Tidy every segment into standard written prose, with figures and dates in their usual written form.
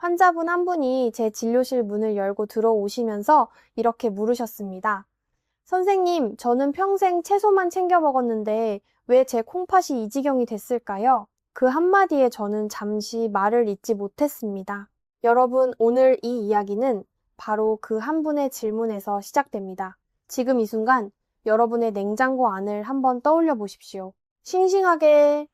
환자분 한 분이 제 진료실 문을 열고 들어오시면서 이렇게 물으셨습니다. 선생님, 저는 평생 채소만 챙겨 먹었는데 왜 제 콩팥이 이 지경이 됐을까요? 그 한마디에 저는 잠시 말을 잇지 못했습니다. 여러분, 오늘 이 이야기는 바로 그 한 분의 질문에서 시작됩니다. 지금 이 순간 여러분의 냉장고 안을 한번 떠올려 보십시오. 싱싱하게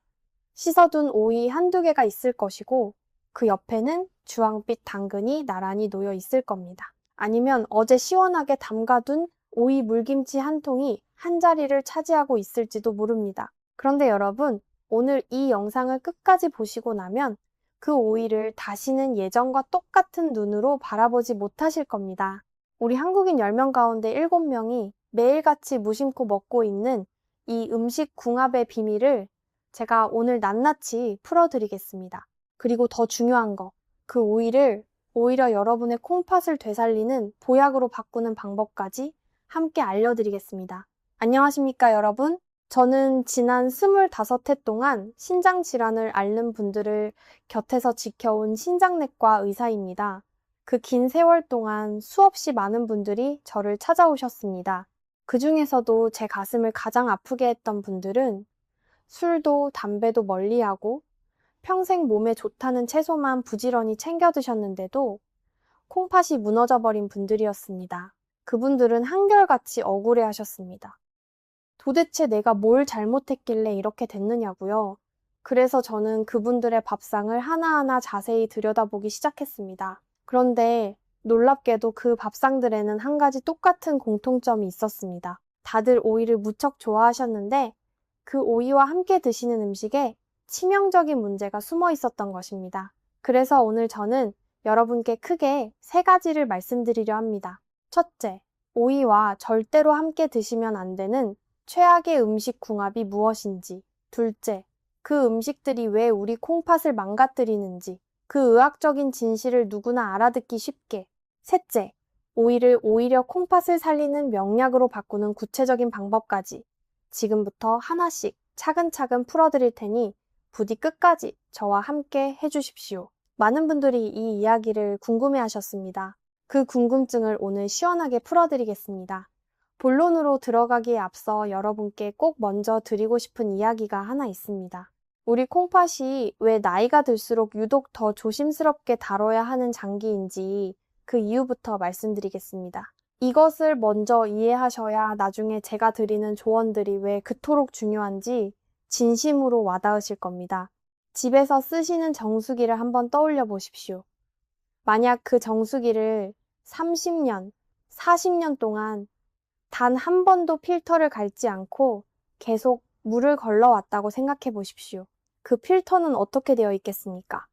씻어둔 오이 한두 개가 있을 것이고 그 옆에는 주황빛 당근이 나란히 놓여 있을 겁니다. 아니면 어제 시원하게 담가둔 오이 물김치 한 통이 한 자리를 차지하고 있을지도 모릅니다. 그런데 여러분, 오늘 이 영상을 끝까지 보시고 나면 그 오이를 다시는 예전과 똑같은 눈으로 바라보지 못하실 겁니다. 우리 한국인 10명 가운데 7명이 매일같이 무심코 먹고 있는 이 음식 궁합의 비밀을 제가 오늘 낱낱이 풀어드리겠습니다. 그리고 더 중요한 거, 그 오이를 오히려 여러분의 콩팥을 되살리는 보약으로 바꾸는 방법까지 함께 알려드리겠습니다. 안녕하십니까, 여러분? 저는 지난 25해 동안 신장 질환을 앓는 분들을 곁에서 지켜온 신장내과 의사입니다. 그 긴 세월 동안 수없이 많은 분들이 저를 찾아오셨습니다. 그 중에서도 제 가슴을 가장 아프게 했던 분들은 술도 담배도 멀리하고 평생 몸에 좋다는 채소만 부지런히 챙겨 드셨는데도 콩팥이 무너져버린 분들이었습니다. 그분들은 한결같이 억울해 하셨습니다. 도대체 내가 뭘 잘못했길래 이렇게 됐느냐고요. 그래서 저는 그분들의 밥상을 하나하나 자세히 들여다보기 시작했습니다. 그런데 놀랍게도 그 밥상들에는 한 가지 똑같은 공통점이 있었습니다. 다들 오이를 무척 좋아하셨는데 그 오이와 함께 드시는 음식에 치명적인 문제가 숨어 있었던 것입니다. 그래서 오늘 저는 여러분께 크게 3가지를 말씀드리려 합니다. 첫째, 오이와 절대로 함께 드시면 안 되는 최악의 음식 궁합이 무엇인지. 둘째, 그 음식들이 왜 우리 콩팥을 망가뜨리는지. 그 의학적인 진실을 누구나 알아듣기 쉽게. 셋째, 오이를 오히려 콩팥을 살리는 명약으로 바꾸는 구체적인 방법까지. 지금부터 하나씩 차근차근 풀어드릴 테니 부디 끝까지 저와 함께 해주십시오. 많은 분들이 이 이야기를 궁금해하셨습니다. 그 궁금증을 오늘 시원하게 풀어드리겠습니다. 본론으로 들어가기에 앞서 여러분께 꼭 먼저 드리고 싶은 이야기가 하나 있습니다. 우리 콩팥이 왜 나이가 들수록 유독 더 조심스럽게 다뤄야 하는 장기인지 그 이유부터 말씀드리겠습니다. 이것을 먼저 이해하셔야 나중에 제가 드리는 조언들이 왜 그토록 중요한지 진심으로 와닿으실 겁니다. 집에서 쓰시는 정수기를 한번 떠올려 보십시오. 만약 그 정수기를 30년, 40년 동안 단 한 번도 필터를 갈지 않고 계속 물을 걸러왔다고 생각해 보십시오. 그 필터는 어떻게 되어 있겠습니까?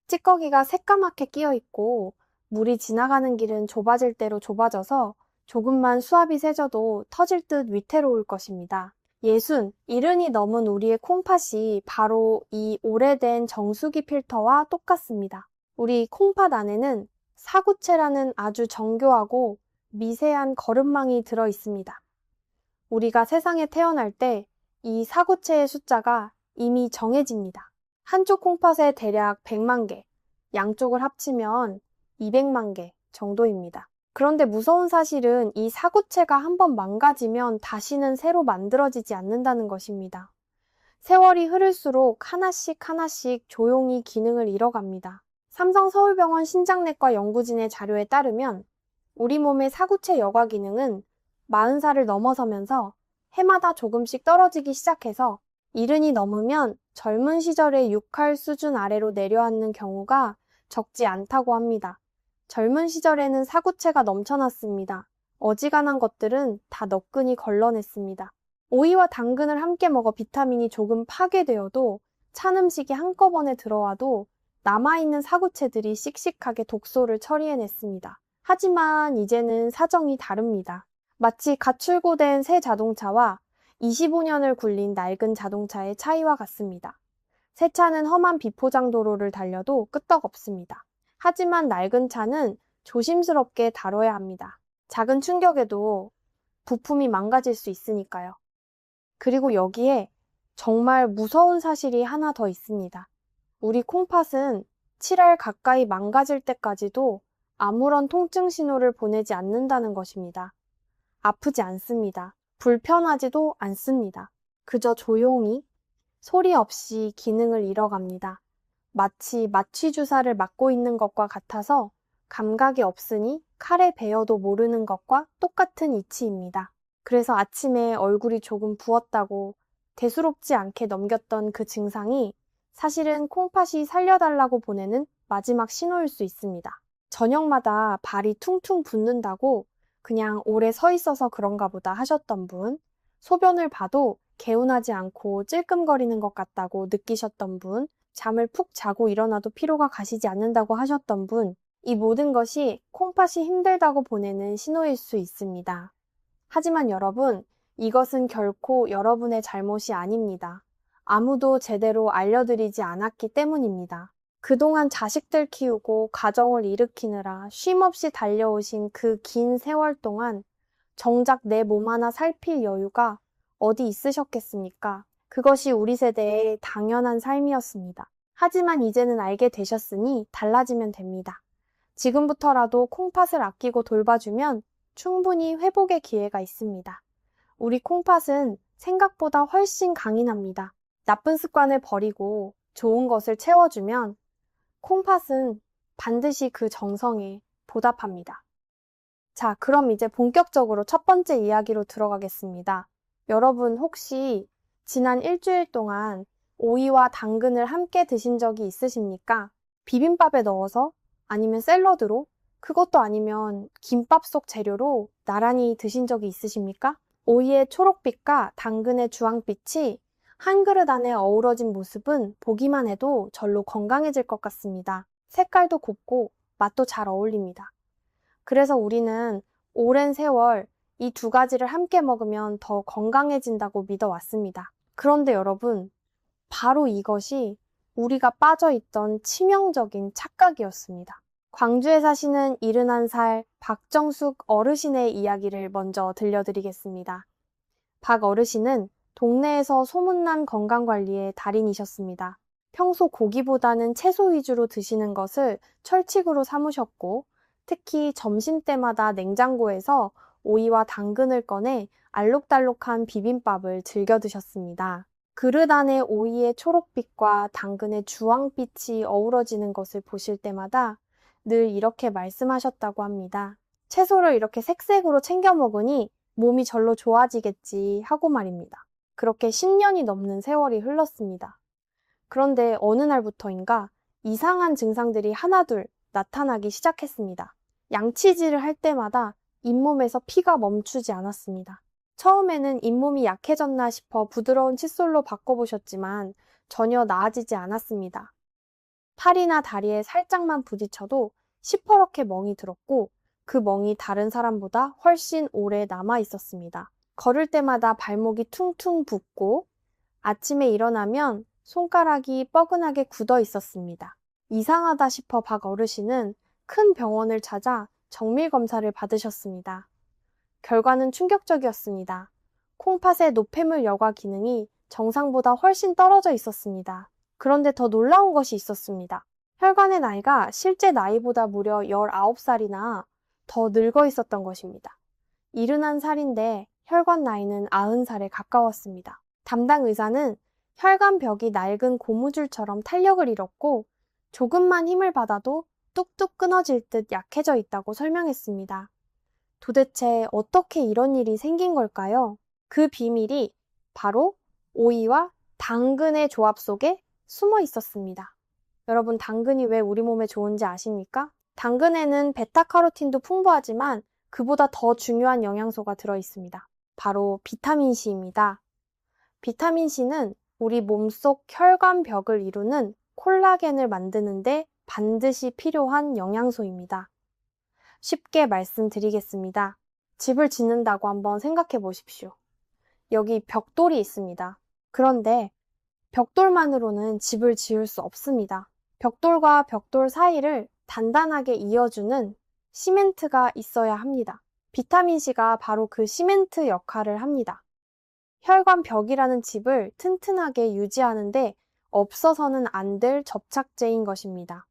찌꺼기가 새까맣게 끼어 있고 물이 지나가는 길은 좁아질 대로 좁아져서 조금만 수압이 세져도 터질 듯 위태로울 것입니다. 70이 넘은 우리의 콩팥이 바로 이 오래된 정수기 필터와 똑같습니다. 우리 콩팥 안에는 사구체라는 아주 정교하고 미세한 거름망이 들어 있습니다. 우리가 세상에 태어날 때 이 사구체의 숫자가 이미 정해집니다. 한쪽 콩팥에 대략 100만 개, 양쪽을 합치면 200만 개 정도입니다. 그런데 무서운 사실은 이 사구체가 한번 망가지면 다시는 새로 만들어지지 않는다는 것입니다. 세월이 흐를수록 하나씩 하나씩 조용히 기능을 잃어갑니다. 삼성 서울병원 신장내과 연구진의 자료에 따르면 우리 몸의 사구체 여과 기능은 40살을 넘어서면서 해마다 조금씩 떨어지기 시작해서 70이 넘으면 젊은 시절의 6할 수준 아래로 내려앉는 경우가 적지 않다고 합니다. 젊은 시절에는 사구체가 넘쳐났습니다. 어지간한 것들은 다 너끈히 걸러냈습니다. 오이와 당근을 함께 먹어 비타민이 조금 파괴되어도 찬 음식이 한꺼번에 들어와도 남아있는 사구체들이 씩씩하게 독소를 처리해냈습니다. 하지만 이제는 사정이 다릅니다. 마치 갓 출고된 새 자동차와 25년을 굴린 낡은 자동차의 차이와 같습니다. 새 차는 험한 비포장 도로를 달려도 끄떡없습니다. 하지만 낡은 차는 조심스럽게 다뤄야 합니다. 작은 충격에도 부품이 망가질 수 있으니까요. 그리고 여기에 정말 무서운 사실이 하나 더 있습니다. 우리 콩팥은 7알 가까이 망가질 때까지도 아무런 통증 신호를 보내지 않는다는 것입니다. 아프지 않습니다. 불편하지도 않습니다. 그저 조용히 소리 없이 기능을 잃어갑니다. 마치 마취 주사를 맞고 있는 것과 같아서 감각이 없으니 칼에 베어도 모르는 것과 똑같은 이치입니다. 그래서 아침에 얼굴이 조금 부었다고 대수롭지 않게 넘겼던 그 증상이 사실은 콩팥이 살려달라고 보내는 마지막 신호일 수 있습니다. 저녁마다 발이 퉁퉁 붓는다고 그냥 오래 서 있어서 그런가 보다 하셨던 분, 소변을 봐도 개운하지 않고 찔끔거리는 것 같다고 느끼셨던 분, 잠을 푹 자고 일어나도 피로가 가시지 않는다고 하셨던 분, 이 모든 것이 콩팥이 힘들다고 보내는 신호일 수 있습니다. 하지만 여러분, 이것은 결코 여러분의 잘못이 아닙니다. 아무도 제대로 알려드리지 않았기 때문입니다. 그동안 자식들 키우고 가정을 일으키느라 쉼없이 달려오신 그 긴 세월 동안 정작 내 몸 하나 살필 여유가 어디 있으셨겠습니까? 그것이 우리 세대의 당연한 삶이었습니다. 하지만 이제는 알게 되셨으니 달라지면 됩니다. 지금부터라도 콩팥을 아끼고 돌봐주면 충분히 회복의 기회가 있습니다. 우리 콩팥은 생각보다 훨씬 강인합니다. 나쁜 습관을 버리고 좋은 것을 채워주면 콩팥은 반드시 그 정성에 보답합니다. 자, 그럼 이제 본격적으로 첫 번째 이야기로 들어가겠습니다. 여러분 혹시 지난 일주일 동안 오이와 당근을 함께 드신 적이 있으십니까? 비빔밥에 넣어서 아니면 샐러드로 그것도 아니면 김밥 속 재료로 나란히 드신 적이 있으십니까? 오이의 초록빛과 당근의 주황빛이 한 그릇 안에 어우러진 모습은 보기만 해도 절로 건강해질 것 같습니다. 색깔도 곱고 맛도 잘 어울립니다. 그래서 우리는 오랜 세월 이 두 가지를 함께 먹으면 더 건강해진다고 믿어왔습니다. 그런데 여러분, 바로 이것이 우리가 빠져있던 치명적인 착각이었습니다. 광주에 사시는 71살 박정숙 어르신의 이야기를 먼저 들려드리겠습니다. 박 어르신은 동네에서 소문난 건강관리의 달인이셨습니다. 평소 고기보다는 채소 위주로 드시는 것을 철칙으로 삼으셨고, 특히 점심때마다 냉장고에서 오이와 당근을 꺼내 알록달록한 비빔밥을 즐겨 드셨습니다. 그릇 안에 오이의 초록빛과 당근의 주황빛이 어우러지는 것을 보실 때마다 늘 이렇게 말씀하셨다고 합니다. 채소를 이렇게 색색으로 챙겨 먹으니 몸이 절로 좋아지겠지 하고 말입니다. 그렇게 10년이 넘는 세월이 흘렀습니다. 그런데 어느 날부터인가 이상한 증상들이 하나둘 나타나기 시작했습니다. 양치질을 할 때마다 잇몸에서 피가 멈추지 않았습니다. 처음에는 잇몸이 약해졌나 싶어 부드러운 칫솔로 바꿔보셨지만 전혀 나아지지 않았습니다. 팔이나 다리에 살짝만 부딪혀도 시퍼렇게 멍이 들었고 그 멍이 다른 사람보다 훨씬 오래 남아 있었습니다. 걸을 때마다 발목이 퉁퉁 붓고 아침에 일어나면 손가락이 뻐근하게 굳어 있었습니다. 이상하다 싶어 박 어르신은 큰 병원을 찾아 정밀 검사를 받으셨습니다. 결과는 충격적이었습니다. 콩팥의 노폐물 여과 기능이 정상보다 훨씬 떨어져 있었습니다. 그런데 더 놀라운 것이 있었습니다. 혈관의 나이가 실제 나이보다 무려 19살이나 더 늙어 있었던 것입니다. 71살인데 혈관 나이는 90살에 가까웠습니다. 담당 의사는 혈관벽이 낡은 고무줄처럼 탄력을 잃었고 조금만 힘을 받아도 뚝뚝 끊어질 듯 약해져 있다고 설명했습니다. 도대체 어떻게 이런 일이 생긴 걸까요? 그 비밀이 바로 오이와 당근의 조합 속에 숨어 있었습니다. 여러분, 당근이 왜 우리 몸에 좋은지 아십니까? 당근에는 베타카로틴도 풍부하지만 그보다 더 중요한 영양소가 들어 있습니다. 바로 비타민C입니다. 비타민C는 우리 몸속 혈관벽을 이루는 콜라겐을 만드는데 반드시 필요한 영양소입니다. 쉽게 말씀드리겠습니다. 집을 짓는다고 한번 생각해 보십시오. 여기 벽돌이 있습니다. 그런데 벽돌만으로는 집을 지을 수 없습니다. 벽돌과 벽돌 사이를 단단하게 이어주는 시멘트가 있어야 합니다. 비타민C가 바로 그 시멘트 역할을 합니다. 혈관벽이라는 집을 튼튼하게 유지하는데 없어서는 안 될 접착제인 것입니다.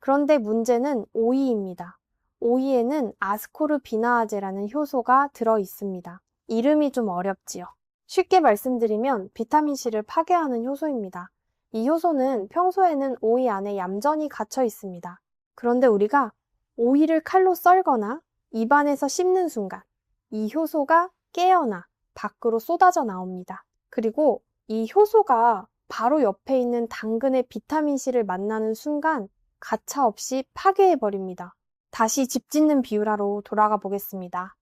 그런데 문제는 오이입니다. 오이에는 아스코르비나아제라는 효소가 들어 있습니다. 이름이 좀 어렵지요. 쉽게 말씀드리면 비타민C를 파괴하는 효소입니다. 이 효소는 평소에는 오이 안에 얌전히 갇혀 있습니다. 그런데 우리가 오이를 칼로 썰거나 입안에서 씹는 순간 이 효소가 깨어나 밖으로 쏟아져 나옵니다. 그리고 이 효소가 바로 옆에 있는 당근의 비타민C를 만나는 순간 가차없이 파괴해버립니다. 다시 집 짓는 비유라로 돌아가 보겠습니다.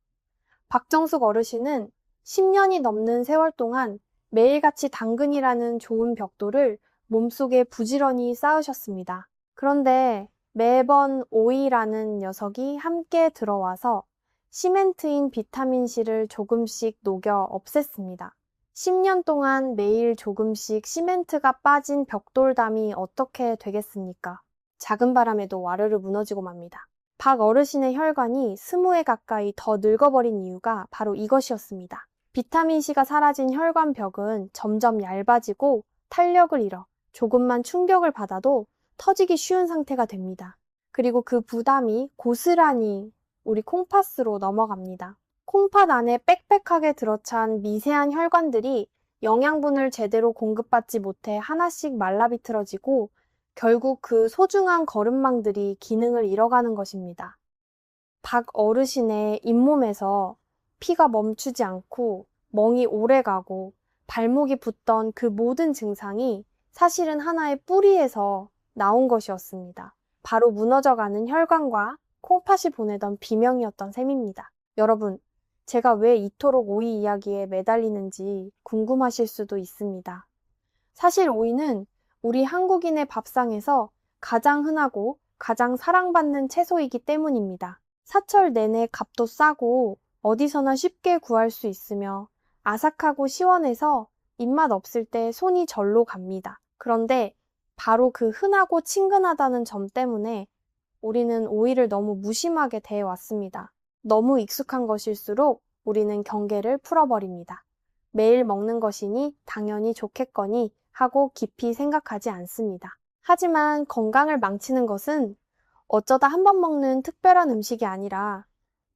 박정숙 어르신은 10년이 넘는 세월 동안 매일같이 당근이라는 좋은 벽돌을 몸속에 부지런히 쌓으셨습니다. 그런데 매번 오이라는 녀석이 함께 들어와서 시멘트인 비타민C를 조금씩 녹여 없앴습니다. 10년 동안 매일 조금씩 시멘트가 빠진 벽돌담이 어떻게 되겠습니까? 작은 바람에도 와르르 무너지고 맙니다. 박 어르신의 혈관이 20회 가까이 더 늙어버린 이유가 바로 이것이었습니다. 비타민C가 사라진 혈관벽은 점점 얇아지고 탄력을 잃어 조금만 충격을 받아도 터지기 쉬운 상태가 됩니다. 그리고 그 부담이 고스란히 우리 콩팥으로 넘어갑니다. 콩팥 안에 빽빽하게 들어찬 미세한 혈관들이 영양분을 제대로 공급받지 못해 하나씩 말라비틀어지고 결국 그 소중한 거름망들이 기능을 잃어가는 것입니다. 박 어르신의 잇몸에서 피가 멈추지 않고 멍이 오래가고 발목이 붓던 그 모든 증상이 사실은 하나의 뿌리에서 나온 것이었습니다. 바로 무너져가는 혈관과 콩팥이 보내던 비명이었던 셈입니다. 여러분, 제가 왜 이토록 오이 이야기에 매달리는지 궁금하실 수도 있습니다. 사실 오이는 우리 한국인의 밥상에서 가장 흔하고 가장 사랑받는 채소이기 때문입니다. 사철 내내 값도 싸고 어디서나 쉽게 구할 수 있으며 아삭하고 시원해서 입맛 없을 때 손이 절로 갑니다. 그런데 바로 그 흔하고 친근하다는 점 때문에 우리는 오이를 너무 무심하게 대해왔습니다. 너무 익숙한 것일수록 우리는 경계를 풀어버립니다. 매일 먹는 것이니 당연히 좋겠거니 하고 깊이 생각하지 않습니다. 하지만 건강을 망치는 것은 어쩌다 한 번 먹는 특별한 음식이 아니라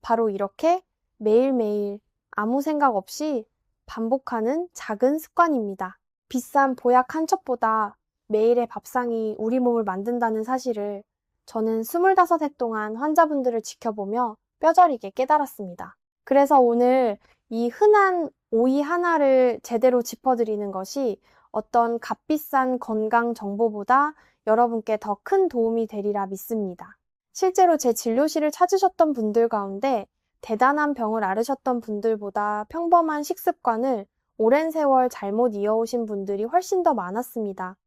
바로 이렇게 매일매일 아무 생각 없이 반복하는 작은 습관입니다. 비싼 보약 한 첩보다 매일의 밥상이 우리 몸을 만든다는 사실을 저는 25해 동안 환자분들을 지켜보며 뼈저리게 깨달았습니다. 그래서 오늘 이 흔한 오이 하나를 제대로 짚어드리는 것이 어떤 값비싼 건강 정보보다 여러분께 더 큰 도움이 되리라 믿습니다. 실제로 제 진료실을 찾으셨던 분들 가운데 대단한 병을 앓으셨던 분들보다 평범한 식습관을 오랜 세월 잘못 이어오신 분들이 훨씬 더 많았습니다.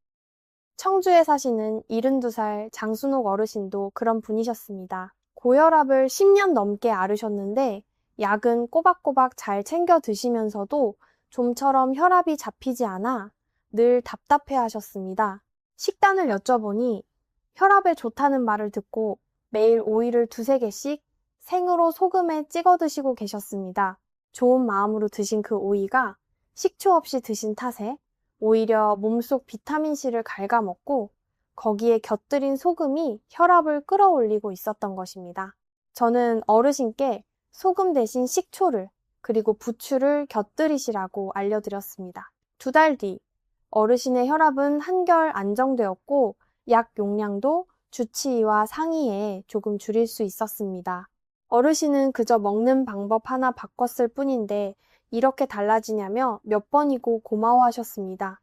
청주에 사시는 72살 장순옥 어르신도 그런 분이셨습니다. 고혈압을 10년 넘게 앓으셨는데 약은 꼬박꼬박 잘 챙겨 드시면서도 좀처럼 혈압이 잡히지 않아 늘 답답해 하셨습니다. 식단을 여쭤보니 혈압에 좋다는 말을 듣고 매일 오이를 2~3개씩 생으로 소금에 찍어 드시고 계셨습니다. 좋은 마음으로 드신 그 오이가 식초 없이 드신 탓에 오히려 몸속 비타민C를 갉아먹고 거기에 곁들인 소금이 혈압을 끌어올리고 있었던 것입니다. 저는 어르신께 소금 대신 식초를 그리고 부추를 곁들이시라고 알려드렸습니다. 2달 뒤 어르신의 혈압은 한결 안정되었고 약 용량도 주치의와 상의해 조금 줄일 수 있었습니다. 어르신은 그저 먹는 방법 하나 바꿨을 뿐인데 이렇게 달라지냐며 몇 번이고 고마워하셨습니다.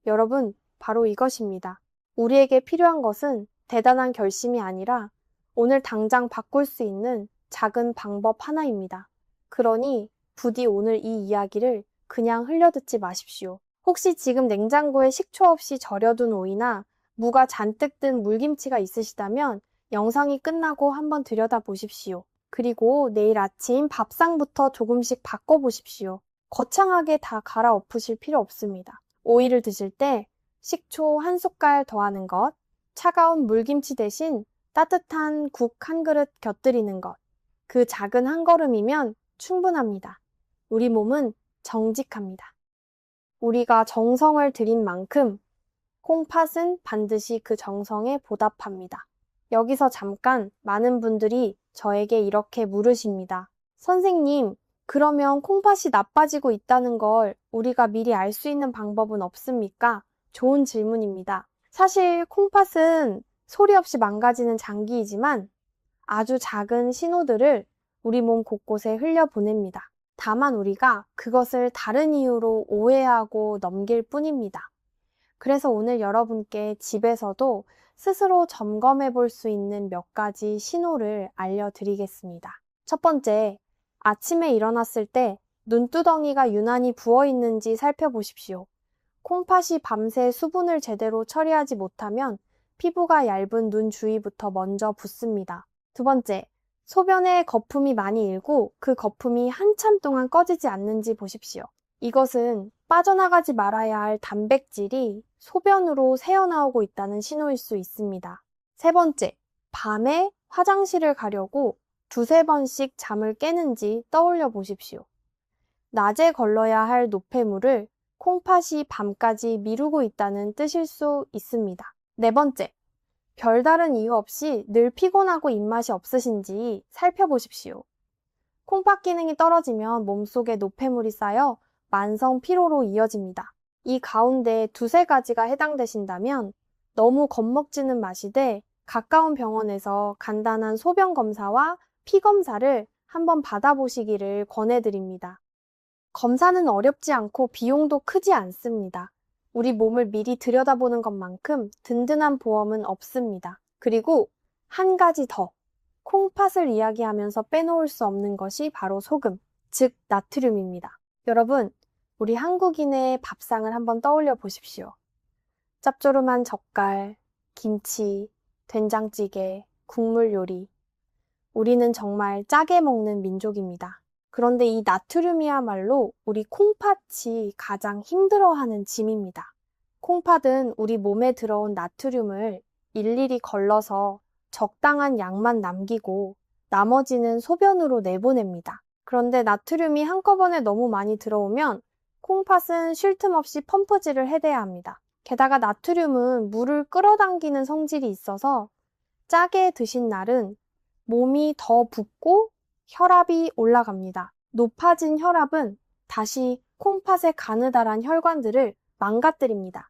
여러분, 바로 이것입니다. 우리에게 필요한 것은 대단한 결심이 아니라 오늘 당장 바꿀 수 있는 작은 방법 하나입니다. 그러니 부디 오늘 이 이야기를 그냥 흘려듣지 마십시오. 혹시 지금 냉장고에 식초 없이 절여둔 오이나 무가 잔뜩 든 물김치가 있으시다면 영상이 끝나고 한번 들여다보십시오. 그리고 내일 아침 밥상부터 조금씩 바꿔보십시오. 거창하게 다 갈아엎으실 필요 없습니다. 오이를 드실 때 식초 1숟갈 더하는 것, 차가운 물김치 대신 따뜻한 국 한 그릇 곁들이는 것, 그 작은 한 걸음이면 충분합니다. 우리 몸은 정직합니다. 우리가 정성을 들인 만큼 콩팥은 반드시 그 정성에 보답합니다. 여기서 잠깐 많은 분들이 저에게 이렇게 물으십니다. 선생님, 그러면 콩팥이 나빠지고 있다는 걸 우리가 미리 알 수 있는 방법은 없습니까? 좋은 질문입니다. 사실 콩팥은 소리 없이 망가지는 장기이지만 아주 작은 신호들을 우리 몸 곳곳에 흘려보냅니다. 다만 우리가 그것을 다른 이유로 오해하고 넘길 뿐입니다. 그래서 오늘 여러분께 집에서도 스스로 점검해 볼 수 있는 몇 가지 신호를 알려드리겠습니다. 첫 번째, 아침에 일어났을 때 눈두덩이가 유난히 부어 있는지 살펴보십시오. 콩팥이 밤새 수분을 제대로 처리하지 못하면 피부가 얇은 눈 주위부터 먼저 붓습니다. 두 번째, 소변에 거품이 많이 일고 그 거품이 한참 동안 꺼지지 않는지 보십시오. 이것은 빠져나가지 말아야 할 단백질이 소변으로 새어나오고 있다는 신호일 수 있습니다. 세 번째, 밤에 화장실을 가려고 두세 번씩 잠을 깨는지 떠올려 보십시오. 낮에 걸러야 할 노폐물을 콩팥이 밤까지 미루고 있다는 뜻일 수 있습니다. 네 번째, 별다른 이유 없이 늘 피곤하고 입맛이 없으신지 살펴보십시오. 콩팥 기능이 떨어지면 몸속에 노폐물이 쌓여 만성 피로로 이어집니다. 이 가운데 두세 가지가 해당되신다면 너무 겁먹지는 마시되 가까운 병원에서 간단한 소변 검사와 피 검사를 한번 받아보시기를 권해드립니다. 검사는 어렵지 않고 비용도 크지 않습니다. 우리 몸을 미리 들여다보는 것만큼 든든한 보험은 없습니다. 그리고 한 가지 더, 콩팥을 이야기하면서 빼놓을 수 없는 것이 바로 소금, 즉 나트륨입니다. 여러분, 우리 한국인의 밥상을 한번 떠올려 보십시오. 짭조름한 젓갈, 김치, 된장찌개, 국물 요리. 우리는 정말 짜게 먹는 민족입니다. 그런데 이 나트륨이야말로 우리 콩팥이 가장 힘들어하는 짐입니다. 콩팥은 우리 몸에 들어온 나트륨을 일일이 걸러서 적당한 양만 남기고 나머지는 소변으로 내보냅니다. 그런데 나트륨이 한꺼번에 너무 많이 들어오면 콩팥은 쉴 틈 없이 펌프질을 해대야 합니다. 게다가 나트륨은 물을 끌어당기는 성질이 있어서 짜게 드신 날은 몸이 더 붓고 혈압이 올라갑니다. 높아진 혈압은 다시 콩팥의 가느다란 혈관들을 망가뜨립니다.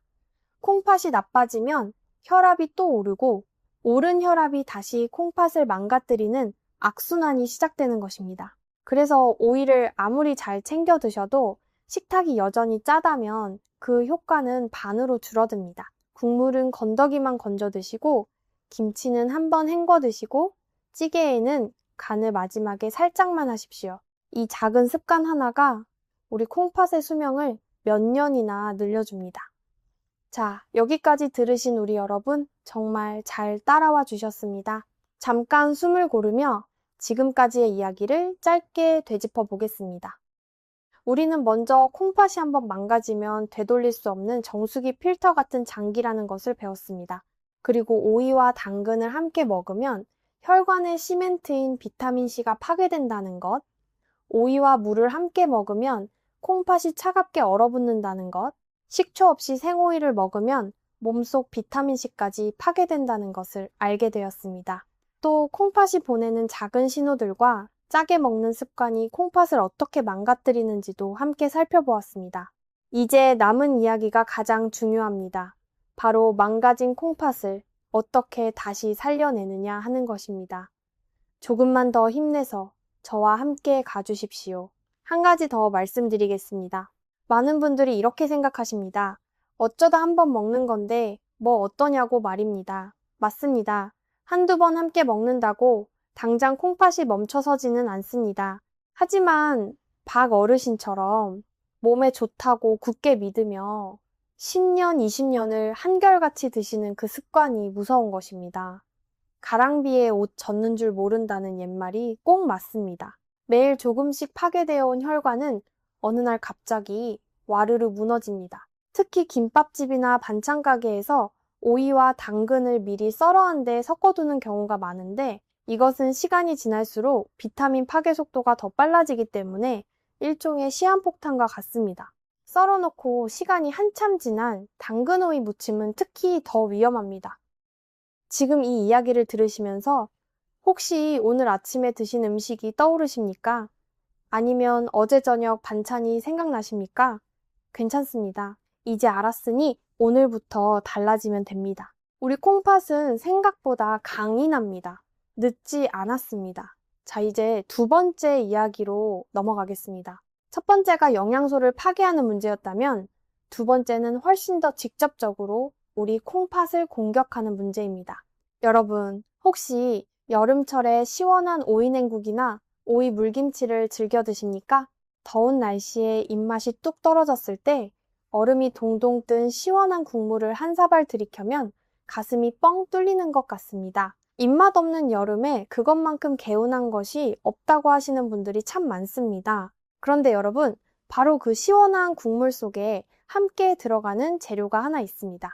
콩팥이 나빠지면 혈압이 또 오르고 오른 혈압이 다시 콩팥을 망가뜨리는 악순환이 시작되는 것입니다. 그래서 오이를 아무리 잘 챙겨 드셔도 식탁이 여전히 짜다면 그 효과는 반으로 줄어듭니다. 국물은 건더기만 건져 드시고 김치는 한번 헹궈 드시고 찌개에는 간을 마지막에 살짝만 하십시오. 이 작은 습관 하나가 우리 콩팥의 수명을 몇 년이나 늘려줍니다. 자, 여기까지 들으신 우리 여러분 정말 잘 따라와 주셨습니다. 잠깐 숨을 고르며 지금까지의 이야기를 짧게 되짚어 보겠습니다. 우리는 먼저 콩팥이 한번 망가지면 되돌릴 수 없는 정수기 필터 같은 장기라는 것을 배웠습니다. 그리고 오이와 당근을 함께 먹으면 혈관의 시멘트인 비타민C가 파괴된다는 것, 오이와 물을 함께 먹으면 콩팥이 차갑게 얼어붙는다는 것, 식초 없이 생오이를 먹으면 몸속 비타민C까지 파괴된다는 것을 알게 되었습니다. 또 콩팥이 보내는 작은 신호들과 짜게 먹는 습관이 콩팥을 어떻게 망가뜨리는지도 함께 살펴보았습니다. 이제 남은 이야기가 가장 중요합니다. 바로 망가진 콩팥을 어떻게 다시 살려내느냐 하는 것입니다. 조금만 더 힘내서 저와 함께 가주십시오. 한 가지 더 말씀드리겠습니다. 많은 분들이 이렇게 생각하십니다. 어쩌다 한번 먹는 건데 뭐 어떠냐고 말입니다. 맞습니다. 한두 번 함께 먹는다고 당장 콩팥이 멈춰서지는 않습니다. 하지만 박 어르신처럼 몸에 좋다고 굳게 믿으며 10년, 20년을 한결같이 드시는 그 습관이 무서운 것입니다. 가랑비에 옷 젖는 줄 모른다는 옛말이 꼭 맞습니다. 매일 조금씩 파괴되어 온 혈관은 어느 날 갑자기 와르르 무너집니다. 특히 김밥집이나 반찬 가게에서 오이와 당근을 미리 썰어 한 대 섞어두는 경우가 많은데 이것은 시간이 지날수록 비타민 파괴 속도가 더 빨라지기 때문에 일종의 시한폭탄과 같습니다. 썰어놓고 시간이 한참 지난 당근오이 무침은 특히 더 위험합니다. 지금 이 이야기를 들으시면서 혹시 오늘 아침에 드신 음식이 떠오르십니까? 아니면 어제 저녁 반찬이 생각나십니까? 괜찮습니다. 이제 알았으니 오늘부터 달라지면 됩니다. 우리 콩팥은 생각보다 강인합니다. 늦지 않았습니다. 자, 이제 두 번째 이야기로 넘어가겠습니다. 첫 번째가 영양소를 파괴하는 문제였다면 두 번째는 훨씬 더 직접적으로 우리 콩팥을 공격하는 문제입니다. 여러분, 혹시 여름철에 시원한 오이 냉국이나 오이 물김치를 즐겨 드십니까? 더운 날씨에 입맛이 뚝 떨어졌을 때 얼음이 동동 뜬 시원한 국물을 한 사발 들이켜면 가슴이 뻥 뚫리는 것 같습니다. 입맛 없는 여름에 그것만큼 개운한 것이 없다고 하시는 분들이 참 많습니다. 그런데 여러분, 바로 그 시원한 국물 속에 함께 들어가는 재료가 하나 있습니다.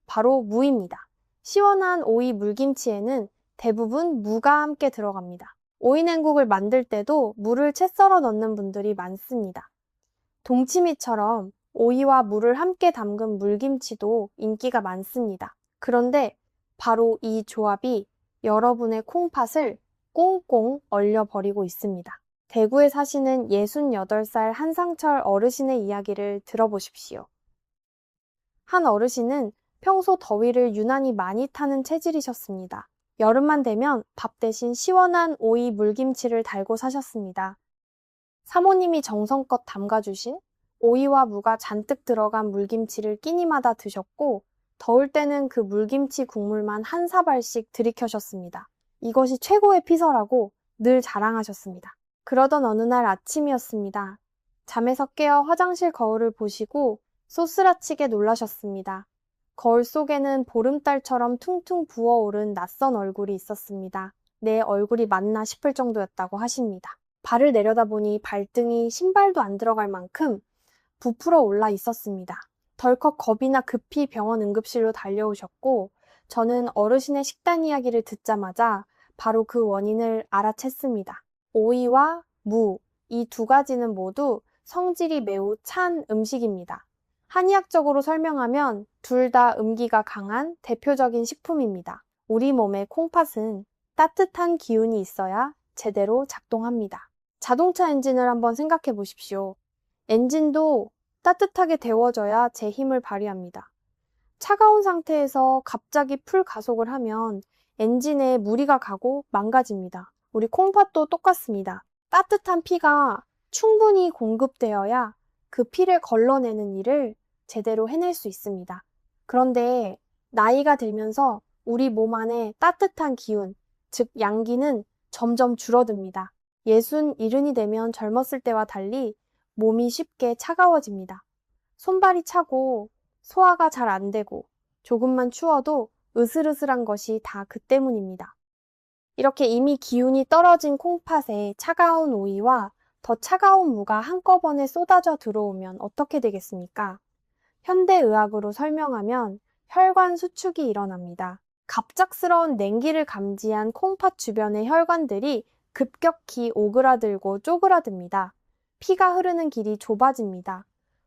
바로 무입니다. 시원한 오이 물김치에는 대부분 무가 함께 들어갑니다. 오이 냉국을 만들 때도 무를 채 썰어 넣는 분들이 많습니다. 동치미처럼 오이와 무를 함께 담근 물김치도 인기가 많습니다. 그런데 바로 이 조합이 여러분의 콩팥을 꽁꽁 얼려버리고 있습니다. 대구에 사시는 68살 한상철 어르신의 이야기를 들어보십시오. 한 어르신은 평소 더위를 유난히 많이 타는 체질이셨습니다. 여름만 되면 밥 대신 시원한 오이 물김치를 달고 사셨습니다. 사모님이 정성껏 담가주신 오이와 무가 잔뜩 들어간 물김치를 끼니마다 드셨고 더울 때는 그 물김치 국물만 한 사발씩 들이켜셨습니다. 이것이 최고의 피서라고 늘 자랑하셨습니다. 그러던 어느 날 아침이었습니다. 잠에서 깨어 화장실 거울을 보시고 쏘스라치게 놀라셨습니다. 거울 속에는 보름달처럼 퉁퉁 부어오른 낯선 얼굴이 있었습니다. 내 얼굴이 맞나 싶을 정도였다고 하십니다. 발을 내려다보니 발등이 신발도 안 들어갈 만큼 부풀어 올라 있었습니다. 덜컥 겁이 나 급히 병원 응급실로 달려오셨고 저는 어르신의 식단 이야기를 듣자마자 바로 그 원인을 알아챘습니다. 오이와 무, 이 두 가지는 모두 성질이 매우 찬 음식입니다. 한의학적으로 설명하면 둘 다 음기가 강한 대표적인 식품입니다. 우리 몸의 콩팥은 따뜻한 기운이 있어야 제대로 작동합니다. 자동차 엔진을 한번 생각해 보십시오. 엔진도 따뜻하게 데워져야 제 힘을 발휘합니다. 차가운 상태에서 갑자기 풀 가속을 하면 엔진에 무리가 가고 망가집니다. 우리 콩팥도 똑같습니다. 따뜻한 피가 충분히 공급되어야 그 피를 걸러내는 일을 제대로 해낼 수 있습니다. 그런데 나이가 들면서 우리 몸 안에 따뜻한 기운, 즉 양기는 점점 줄어듭니다. 60, 70이 되면 젊었을 때와 달리 몸이 쉽게 차가워집니다. 손발이 차고 소화가 잘 안 되고 조금만 추워도 으슬으슬한 것이 다 그 때문입니다. 이렇게 이미 기운이 떨어진 콩팥에 차가운 오이와 더 차가운 무가 한꺼번에 쏟아져 들어오면 어떻게 되겠습니까? 현대의학으로 설명하면 혈관 수축이 일어납니다. 갑작스러운 냉기를 감지한 콩팥 주변의 혈관들이 급격히 오그라들고 쪼그라듭니다. 피가 흐르는 길이 좁아집니다.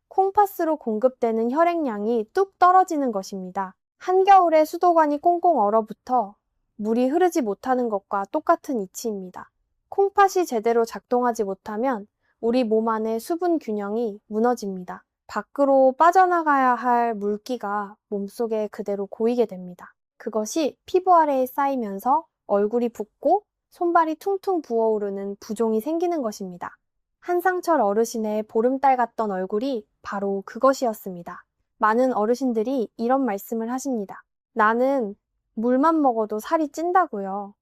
콩팥으로 공급되는 혈액량이 뚝 떨어지는 것입니다. 한겨울에 수도관이 꽁꽁 얼어붙어 물이 흐르지 못하는 것과 똑같은 이치입니다. 콩팥이 제대로 작동하지 못하면 우리 몸 안의 수분 균형이 무너집니다. 밖으로 빠져나가야 할 물기가 몸속에 그대로 고이게 됩니다. 그것이 피부 아래에 쌓이면서 얼굴이 붓고 손발이 퉁퉁 부어오르는 부종이 생기는 것입니다. 한상철 어르신의 보름달 같던 얼굴이 바로 그것이었습니다. 많은 어르신들이 이런 말씀을 하십니다. 나는 물만 먹어도 살이 찐다고요.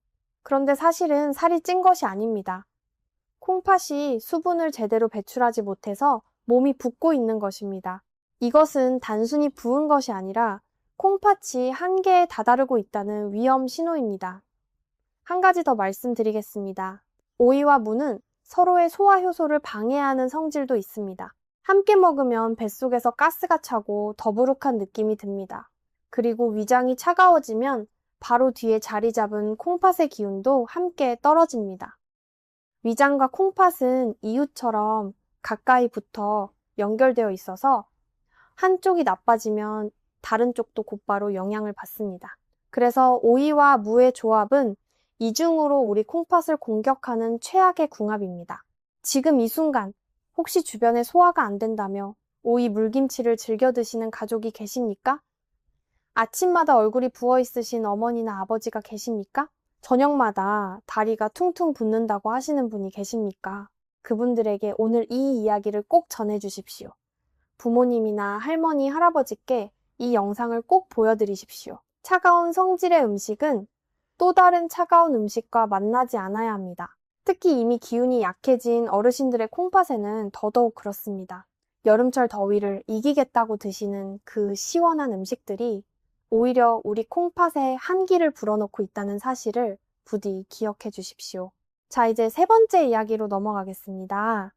그런데 사실은 살이 찐 것이 아닙니다. 콩팥이 수분을 제대로 배출하지 못해서 몸이 붓고 있는 것입니다. 이것은 단순히 부은 것이 아니라 콩팥이 한계에 다다르고 있다는 위험 신호입니다. 한 가지 더 말씀드리겠습니다. 오이와 무는 서로의 소화 효소를 방해하는 성질도 있습니다. 함께 먹으면 뱃속에서 가스가 차고 더부룩한 느낌이 듭니다. 그리고 위장이 차가워지면 바로 뒤에 자리 잡은 콩팥의 기운도 함께 떨어집니다. 위장과 콩팥은 이웃처럼 가까이 붙어 연결되어 있어서 한쪽이 나빠지면 다른 쪽도 곧바로 영향을 받습니다. 그래서 오이와 무의 조합은 이중으로 우리 콩팥을 공격하는 최악의 궁합입니다. 지금 이 순간 혹시 주변에 소화가 안 된다며 오이 물김치를 즐겨 드시는 가족이 계십니까? 아침마다 얼굴이 부어 있으신 어머니나 아버지가 계십니까? 저녁마다 다리가 퉁퉁 붓는다고 하시는 분이 계십니까? 그분들에게 오늘 이 이야기를 꼭 전해주십시오. 부모님이나 할머니, 할아버지께 이 영상을 꼭 보여드리십시오. 차가운 성질의 음식은 또 다른 차가운 음식과 만나지 않아야 합니다. 특히 이미 기운이 약해진 어르신들의 콩팥에는 더더욱 그렇습니다. 여름철 더위를 이기겠다고 드시는 그 시원한 음식들이 오히려 우리 콩팥에 한기를 불어넣고 있다는 사실을 부디 기억해 주십시오. 자, 이제 세 번째 이야기로 넘어가겠습니다.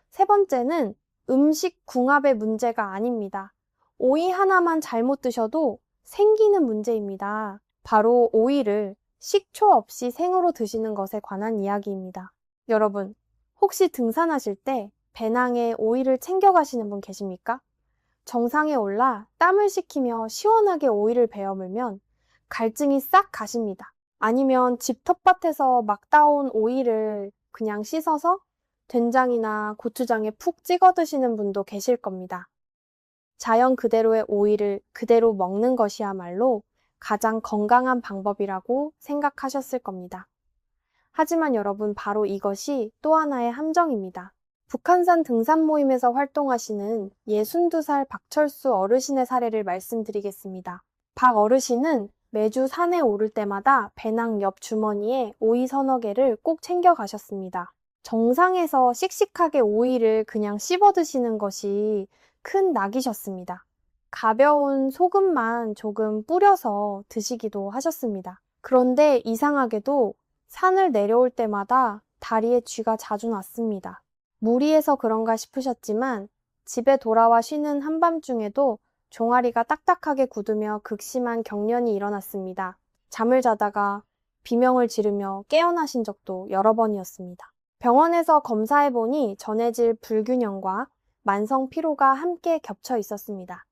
세 번째는 음식 궁합의 문제가 아닙니다. 오이 하나만 잘못 드셔도 생기는 문제입니다. 바로 오이를 식초 없이 생으로 드시는 것에 관한 이야기입니다. 여러분, 혹시 등산하실 때 배낭에 오이를 챙겨가시는 분 계십니까? 정상에 올라 땀을 식히며 시원하게 오이를 베어 물면 갈증이 싹 가십니다. 아니면 집 텃밭에서 막 따온 오이를 그냥 씻어서 된장이나 고추장에 푹 찍어 드시는 분도 계실 겁니다. 자연 그대로의 오이를 그대로 먹는 것이야말로 가장 건강한 방법이라고 생각하셨을 겁니다. 하지만 여러분, 바로 이것이 또 하나의 함정입니다. 북한산 등산 모임에서 활동하시는 62살 박철수 어르신의 사례를 말씀드리겠습니다. 박 어르신은 매주 산에 오를 때마다 배낭 옆 주머니에 오이 서너 개를 꼭 챙겨 가셨습니다. 정상에서 씩씩하게 오이를 그냥 씹어 드시는 것이 큰 낙이셨습니다. 가벼운 소금만 조금 뿌려서 드시기도 하셨습니다. 그런데 이상하게도 산을 내려올 때마다 다리에 쥐가 자주 났습니다. 무리해서 그런가 싶으셨지만 집에 돌아와 쉬는 한밤중에도 종아리가 딱딱하게 굳으며 극심한 경련이 일어났습니다. 잠을 자다가 비명을 지르며 깨어나신 적도 여러 번이었습니다. 병원에서 검사해보니 전해질 불균형과 만성 피로가 함께 겹쳐 있었습니다.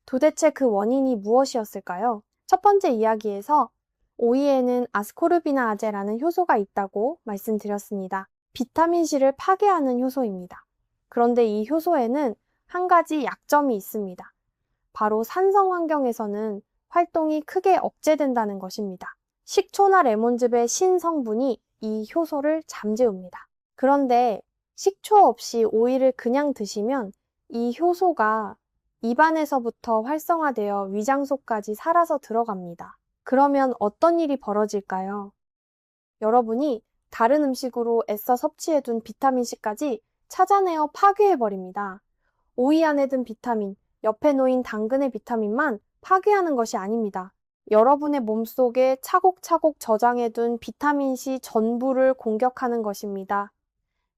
도대체 그 원인이 무엇이었을까요? 첫 번째 이야기에서 오이에는 아스코르비나아제라는 효소가 있다고 말씀드렸습니다. 비타민C를 파괴하는 효소입니다. 그런데 이 효소에는 한 가지 약점이 있습니다. 바로 산성 환경에서는 활동이 크게 억제된다는 것입니다. 식초나 레몬즙의 신성분이 이 효소를 잠재웁니다. 그런데 식초 없이 오이를 그냥 드시면 이 효소가 입안에서부터 활성화되어 위장 속까지 살아서 들어갑니다. 그러면 어떤 일이 벌어질까요? 여러분이 다른 음식으로 애써 섭취해둔 비타민C까지 찾아내어 파괴해버립니다. 오이 안에 든 비타민, 옆에 놓인 당근의 비타민만 파괴하는 것이 아닙니다. 여러분의 몸속에 차곡차곡 저장해둔 비타민C 전부를 공격하는 것입니다.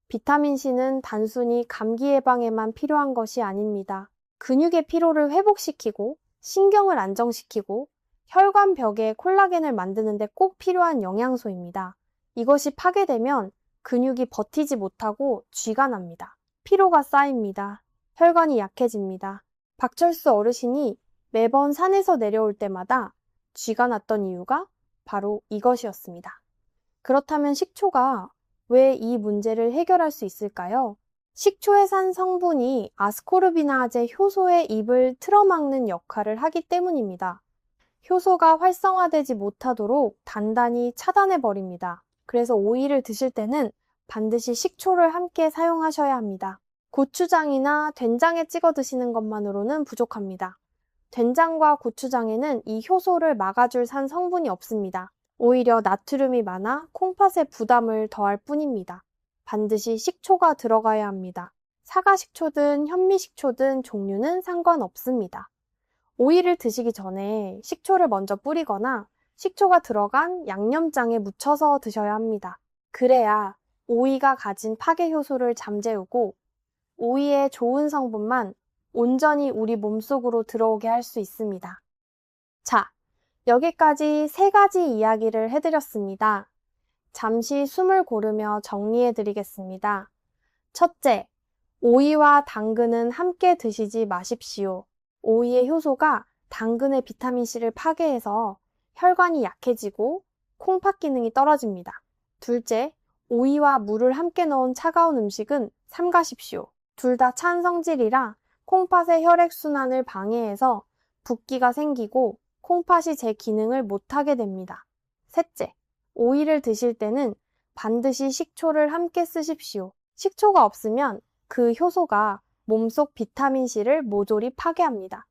비타민C는 단순히 감기 예방에만 필요한 것이 아닙니다. 근육의 피로를 회복시키고 신경을 안정시키고 혈관벽에 콜라겐을 만드는 데 꼭 필요한 영양소입니다. 이것이 파괴되면 근육이 버티지 못하고 쥐가 납니다. 피로가 쌓입니다. 혈관이 약해집니다. 박철수 어르신이 매번 산에서 내려올 때마다 쥐가 났던 이유가 바로 이것이었습니다. 그렇다면 식초가 왜 이 문제를 해결할 수 있을까요? 식초의 산 성분이 아스코르비나아제 효소의 입을 틀어막는 역할을 하기 때문입니다. 효소가 활성화되지 못하도록 단단히 차단해버립니다. 그래서 오이를 드실 때는 반드시 식초를 함께 사용하셔야 합니다. 고추장이나 된장에 찍어 드시는 것만으로는 부족합니다. 된장과 고추장에는 이 효소를 막아줄 산 성분이 없습니다. 오히려 나트륨이 많아 콩팥에 부담을 더할 뿐입니다. 반드시 식초가 들어가야 합니다. 사과식초든 현미식초든 종류는 상관없습니다. 오이를 드시기 전에 식초를 먼저 뿌리거나 식초가 들어간 양념장에 묻혀서 드셔야 합니다. 그래야 오이가 가진 파괴 효소를 잠재우고 오이의 좋은 성분만 온전히 우리 몸속으로 들어오게 할 수 있습니다. 자, 여기까지 세 가지 이야기를 해드렸습니다. 잠시 숨을 고르며 정리해드리겠습니다. 첫째, 오이와 당근은 함께 드시지 마십시오. 오이의 효소가 당근의 비타민C를 파괴해서 혈관이 약해지고 콩팥 기능이 떨어집니다. 둘째, 오이와 물을 함께 넣은 차가운 음식은 삼가십시오. 둘 다 찬 성질이라 콩팥의 혈액순환을 방해해서 붓기가 생기고 콩팥이 제 기능을 못하게 됩니다. 셋째, 오이를 드실 때는 반드시 식초를 함께 쓰십시오. 식초가 없으면 그 효소가 몸속 비타민C를 모조리 파괴합니다.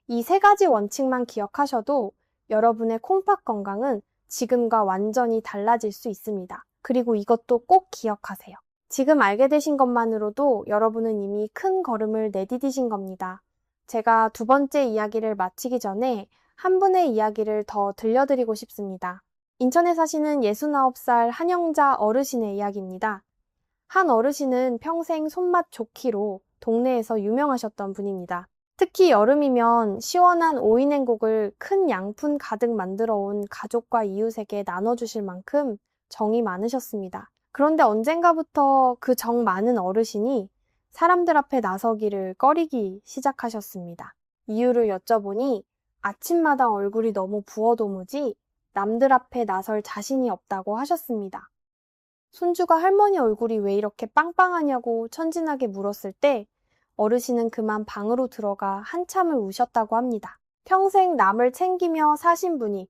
이 세 가지 원칙만 기억하셔도 여러분의 콩팥 건강은 지금과 완전히 달라질 수 있습니다. 그리고 이것도 꼭 기억하세요. 지금 알게 되신 것만으로도 여러분은 이미 큰 걸음을 내디디신 겁니다. 제가 두 번째 이야기를 마치기 전에 한 분의 이야기를 더 들려드리고 싶습니다. 인천에 사시는 69살 한영자 어르신의 이야기입니다. 한 어르신은 평생 손맛 좋기로 동네에서 유명하셨던 분입니다. 특히 여름이면 시원한 오이냉국을 큰 양푼 가득 만들어 온 가족과 이웃에게 나눠주실 만큼 정이 많으셨습니다. 그런데 언젠가부터 그 정 많은 어르신이 사람들 앞에 나서기를 꺼리기 시작하셨습니다. 이유를 여쭤보니 아침마다 얼굴이 너무 부어도무지 남들 앞에 나설 자신이 없다고 하셨습니다. 손주가 할머니 얼굴이 왜 이렇게 빵빵하냐고 천진하게 물었을 때 어르신은 그만 방으로 들어가 한참을 우셨다고 합니다. 평생 남을 챙기며 사신 분이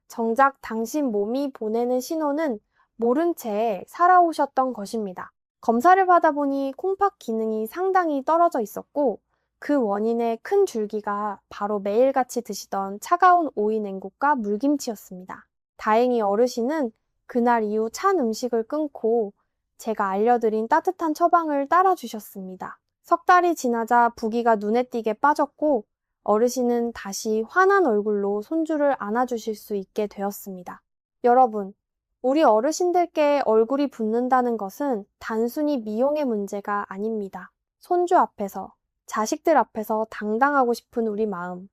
정작 당신 몸이 보내는 신호는 모른 채 살아오셨던 것입니다. 검사를 받아보니 콩팥 기능이 상당히 떨어져 있었고 그 원인의 큰 줄기가 바로 매일같이 드시던 차가운 오이 냉국과 물김치였습니다. 다행히 어르신은 그날 이후 찬 음식을 끊고 제가 알려드린 따뜻한 처방을 따라주셨습니다. 석 달이 지나자 부기가 눈에 띄게 빠졌고 어르신은 다시 환한 얼굴로 손주를 안아주실 수 있게 되었습니다. 여러분, 우리 어르신들께 얼굴이 붓는다는 것은 단순히 미용의 문제가 아닙니다. 손주 앞에서, 자식들 앞에서 당당하고 싶은 우리 마음,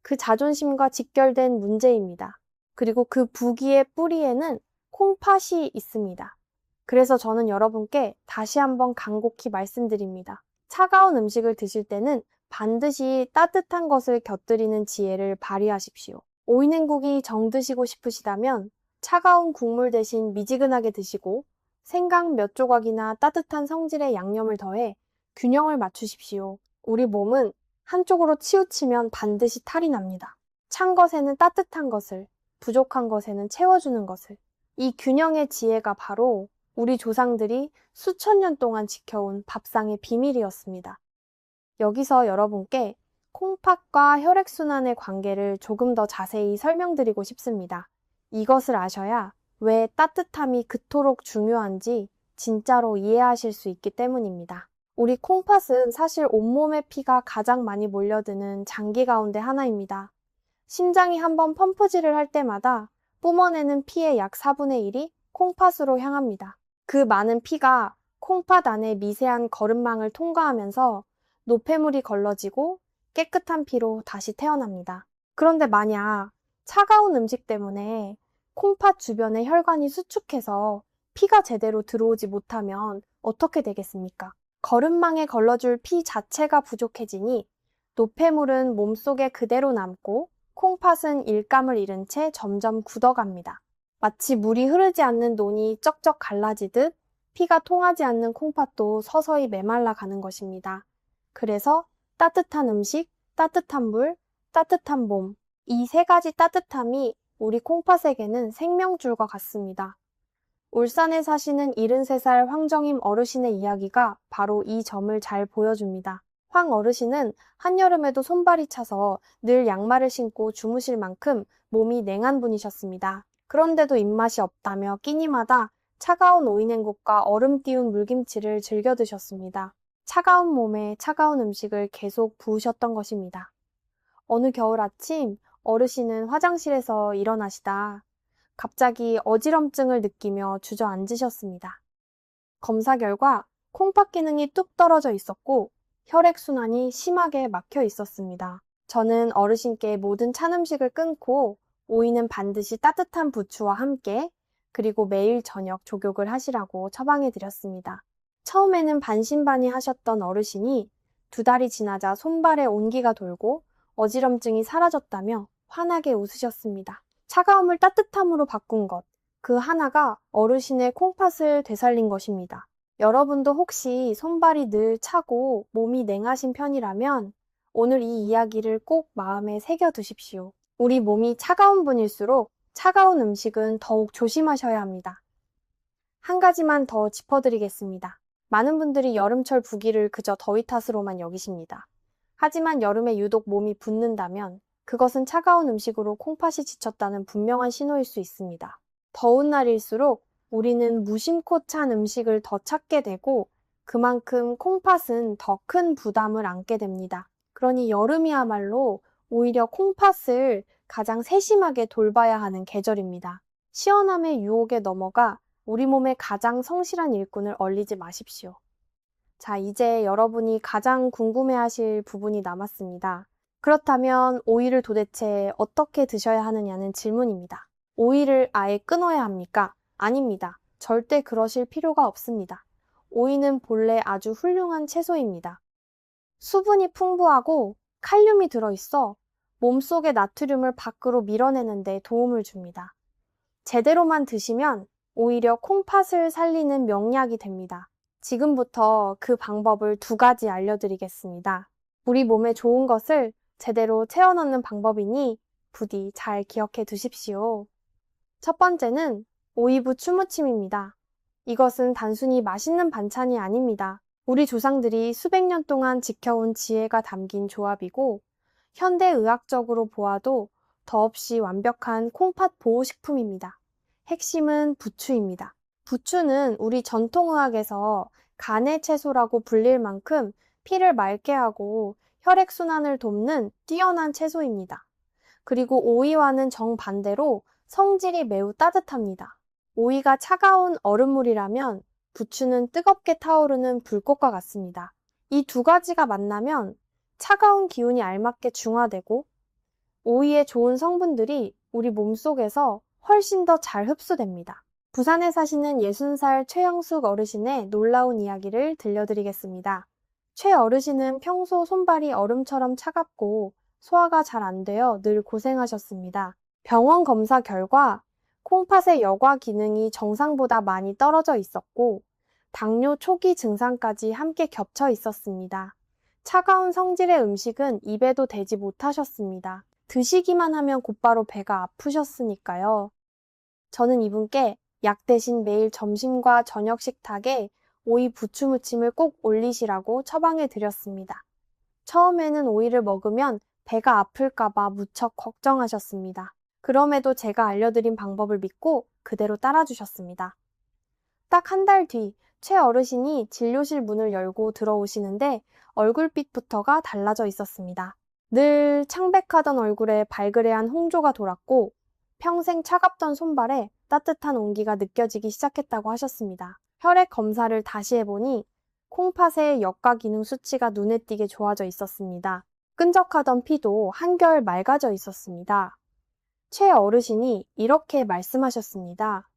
그 자존심과 직결된 문제입니다. 그리고 그 부기의 뿌리에는 콩팥이 있습니다. 그래서 저는 여러분께 다시 한번 간곡히 말씀드립니다. 차가운 음식을 드실 때는 반드시 따뜻한 것을 곁들이는 지혜를 발휘하십시오. 오이냉국이 정드시고 싶으시다면 차가운 국물 대신 미지근하게 드시고 생강 몇 조각이나 따뜻한 성질의 양념을 더해 균형을 맞추십시오. 우리 몸은 한쪽으로 치우치면 반드시 탈이 납니다. 찬 것에는 따뜻한 것을, 부족한 것에는 채워주는 것을. 이 균형의 지혜가 바로 우리 조상들이 수천 년 동안 지켜온 밥상의 비밀이었습니다. 여기서 여러분께 콩팥과 혈액순환의 관계를 조금 더 자세히 설명드리고 싶습니다. 이것을 아셔야 왜 따뜻함이 그토록 중요한지 진짜로 이해하실 수 있기 때문입니다. 우리 콩팥은 사실 온몸의 피가 가장 많이 몰려드는 장기 가운데 하나입니다. 심장이 한번 펌프질을 할 때마다 뿜어내는 피의 약 4분의 1이 콩팥으로 향합니다. 그 많은 피가 콩팥 안의 미세한 거름망을 통과하면서 노폐물이 걸러지고 깨끗한 피로 다시 태어납니다. 그런데 만약 차가운 음식 때문에 콩팥 주변의 혈관이 수축해서 피가 제대로 들어오지 못하면 어떻게 되겠습니까? 거름망에 걸러줄 피 자체가 부족해지니 노폐물은 몸속에 그대로 남고 콩팥은 일감을 잃은 채 점점 굳어갑니다. 마치 물이 흐르지 않는 논이 쩍쩍 갈라지듯 피가 통하지 않는 콩팥도 서서히 메말라 가는 것입니다. 그래서 따뜻한 음식, 따뜻한 물, 따뜻한 몸, 이 세 가지 따뜻함이 우리 콩팥에게는 생명줄과 같습니다. 울산에 사시는 73살 황정임 어르신의 이야기가 바로 이 점을 잘 보여줍니다. 황 어르신은 한여름에도 손발이 차서 늘 양말을 신고 주무실 만큼 몸이 냉한 분이셨습니다. 그런데도 입맛이 없다며 끼니마다 차가운 오이냉국과 얼음 띄운 물김치를 즐겨 드셨습니다. 차가운 몸에 차가운 음식을 계속 부으셨던 것입니다. 어느 겨울 아침 어르신은 화장실에서 일어나시다 갑자기 어지럼증을 느끼며 주저앉으셨습니다. 검사 결과 콩팥 기능이 뚝 떨어져 있었고 혈액순환이 심하게 막혀 있었습니다. 저는 어르신께 모든 찬 음식을 끊고 오이는 반드시 따뜻한 부추와 함께 그리고 매일 저녁 족욕을 하시라고 처방해 드렸습니다. 처음에는 반신반의하셨던 어르신이 2달이 지나자 손발에 온기가 돌고 어지럼증이 사라졌다며 환하게 웃으셨습니다. 차가움을 따뜻함으로 바꾼 것, 그 하나가 어르신의 콩팥을 되살린 것입니다. 여러분도 혹시 손발이 늘 차고 몸이 냉하신 편이라면 오늘 이 이야기를 꼭 마음에 새겨 두십시오. 우리 몸이 차가운 분일수록 차가운 음식은 더욱 조심하셔야 합니다. 한 가지만 더 짚어드리겠습니다. 많은 분들이 여름철 부기를 그저 더위 탓으로만 여기십니다. 하지만 여름에 유독 몸이 붓는다면 그것은 차가운 음식으로 콩팥이 지쳤다는 분명한 신호일 수 있습니다. 더운 날일수록 우리는 무심코 찬 음식을 더 찾게 되고 그만큼 콩팥은 더 큰 부담을 안게 됩니다. 그러니 여름이야말로 오히려 콩팥을 가장 세심하게 돌봐야 하는 계절입니다. 시원함의 유혹에 넘어가 우리 몸의 가장 성실한 일꾼을 얼리지 마십시오. 자, 이제 여러분이 가장 궁금해하실 부분이 남았습니다. 그렇다면 오이를 도대체 어떻게 드셔야 하느냐는 질문입니다. 오이를 아예 끊어야 합니까? 아닙니다. 절대 그러실 필요가 없습니다. 오이는 본래 아주 훌륭한 채소입니다. 수분이 풍부하고 칼륨이 들어있어 몸속의 나트륨을 밖으로 밀어내는 데 도움을 줍니다. 제대로만 드시면 오히려 콩팥을 살리는 명약이 됩니다. 지금부터 그 방법을 2가지 알려드리겠습니다. 우리 몸에 좋은 것을 제대로 채워 넣는 방법이니 부디 잘 기억해 두십시오. 첫 번째는 오이부추 무침입니다. 이것은 단순히 맛있는 반찬이 아닙니다. 우리 조상들이 수백 년 동안 지켜온 지혜가 담긴 조합이고 현대의학적으로 보아도 더없이 완벽한 콩팥 보호식품입니다. 핵심은 부추입니다. 부추는 우리 전통의학에서 간의 채소라고 불릴 만큼 피를 맑게 하고 혈액순환을 돕는 뛰어난 채소입니다. 그리고 오이와는 정반대로 성질이 매우 따뜻합니다. 오이가 차가운 얼음물이라면 부추는 뜨겁게 타오르는 불꽃과 같습니다. 이 2가지가 만나면 차가운 기운이 알맞게 중화되고 오이의 좋은 성분들이 우리 몸속에서 훨씬 더 잘 흡수됩니다. 부산에 사시는 60살 최영숙 어르신의 놀라운 이야기를 들려드리겠습니다. 최 어르신은 평소 손발이 얼음처럼 차갑고 소화가 잘 안 되어 늘 고생하셨습니다. 병원 검사 결과 콩팥의 여과 기능이 정상보다 많이 떨어져 있었고 당뇨 초기 증상까지 함께 겹쳐 있었습니다. 차가운 성질의 음식은 입에도 대지 못하셨습니다. 드시기만 하면 곧바로 배가 아프셨으니까요. 저는 이분께 약 대신 매일 점심과 저녁 식탁에 오이 부추 무침을 꼭 올리시라고 처방해 드렸습니다. 처음에는 오이를 먹으면 배가 아플까봐 무척 걱정하셨습니다. 그럼에도 제가 알려드린 방법을 믿고 그대로 따라주셨습니다. 딱 한 달 뒤, 최 어르신이 진료실 문을 열고 들어오시는데 얼굴빛부터가 달라져 있었습니다. 늘 창백하던 얼굴에 발그레한 홍조가 돌았고 평생 차갑던 손발에 따뜻한 온기가 느껴지기 시작했다고 하셨습니다. 혈액 검사를 다시 해보니 콩팥의 역과 기능 수치가 눈에 띄게 좋아져 있었습니다. 끈적하던 피도 한결 맑아져 있었습니다. 최 어르신이 이렇게 말씀하셨습니다.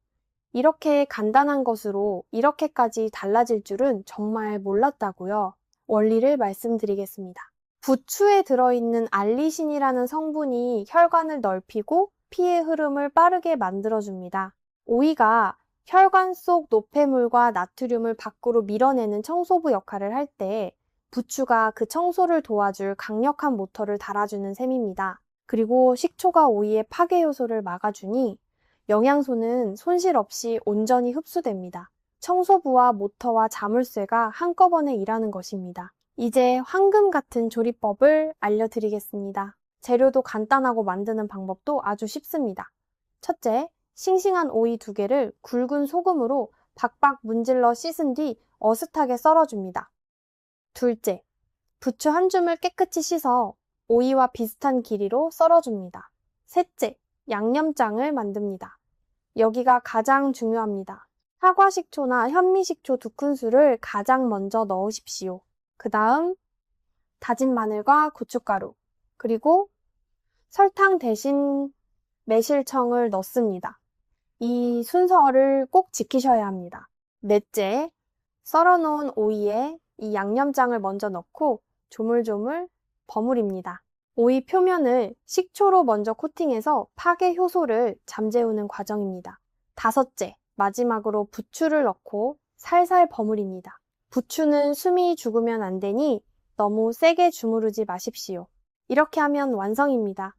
이렇게 간단한 것으로 이렇게까지 달라질 줄은 정말 몰랐다고요. 원리를 말씀드리겠습니다. 부추에 들어있는 알리신이라는 성분이 혈관을 넓히고 피의 흐름을 빠르게 만들어줍니다. 오이가 혈관 속 노폐물과 나트륨을 밖으로 밀어내는 청소부 역할을 할 때 부추가 그 청소를 도와줄 강력한 모터를 달아주는 셈입니다. 그리고 식초가 오이의 파괴 요소를 막아주니 영양소는 손실 없이 온전히 흡수됩니다. 청소부와 모터와 자물쇠가 한꺼번에 일하는 것입니다. 이제 황금 같은 조리법을 알려드리겠습니다. 재료도 간단하고 만드는 방법도 아주 쉽습니다. 첫째, 싱싱한 오이 2개를 굵은 소금으로 박박 문질러 씻은 뒤 어슷하게 썰어줍니다. 둘째, 부추 한 줌을 깨끗이 씻어 오이와 비슷한 길이로 썰어줍니다. 셋째, 양념장을 만듭니다. 여기가 가장 중요합니다. 사과식초나 현미식초 2큰술을 가장 먼저 넣으십시오. 그 다음 다진 마늘과 고춧가루, 그리고 설탕 대신 매실청을 넣습니다. 이 순서를 꼭 지키셔야 합니다. 넷째, 썰어놓은 오이에 이 양념장을 먼저 넣고 조물조물 버무립니다. 오이 표면을 식초로 먼저 코팅해서 파괴 효소를 잠재우는 과정입니다. 다섯째, 마지막으로 부추를 넣고 살살 버무립니다. 부추는 숨이 죽으면 안 되니 너무 세게 주무르지 마십시오. 이렇게 하면 완성입니다.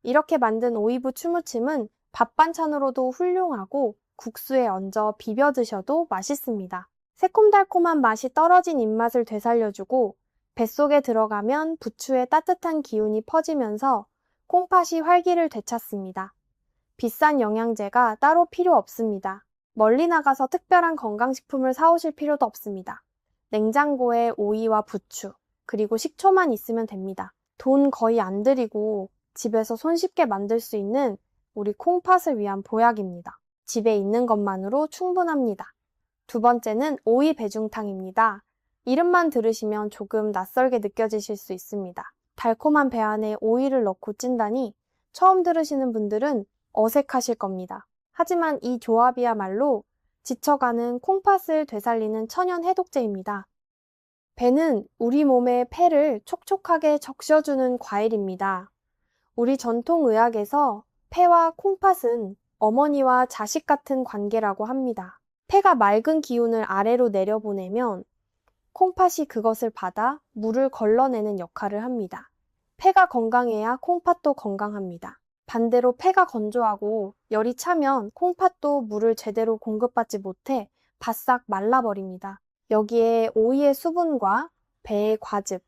이렇게 만든 오이부 추무침은 밥 반찬으로도 훌륭하고 국수에 얹어 비벼 드셔도 맛있습니다. 새콤달콤한 맛이 떨어진 입맛을 되살려주고 뱃속에 들어가면 부추의 따뜻한 기운이 퍼지면서 콩팥이 활기를 되찾습니다. 비싼 영양제가 따로 필요 없습니다. 멀리 나가서 특별한 건강식품을 사오실 필요도 없습니다. 냉장고에 오이와 부추, 그리고 식초만 있으면 됩니다. 돈 거의 안 들이고 집에서 손쉽게 만들 수 있는 우리 콩팥을 위한 보약입니다. 집에 있는 것만으로 충분합니다. 두 번째는 오이 배중탕입니다. 이름만 들으시면 조금 낯설게 느껴지실 수 있습니다. 달콤한 배 안에 오이를 넣고 찐다니 처음 들으시는 분들은 어색하실 겁니다. 하지만 이 조합이야말로 지쳐가는 콩팥을 되살리는 천연 해독제입니다. 배는 우리 몸의 폐를 촉촉하게 적셔주는 과일입니다. 우리 전통의학에서 폐와 콩팥은 어머니와 자식 같은 관계라고 합니다. 폐가 맑은 기운을 아래로 내려보내면 콩팥이 그것을 받아 물을 걸러내는 역할을 합니다. 폐가 건강해야 콩팥도 건강합니다. 반대로 폐가 건조하고 열이 차면 콩팥도 물을 제대로 공급받지 못해 바싹 말라버립니다. 여기에 오이의 수분과 배의 과즙,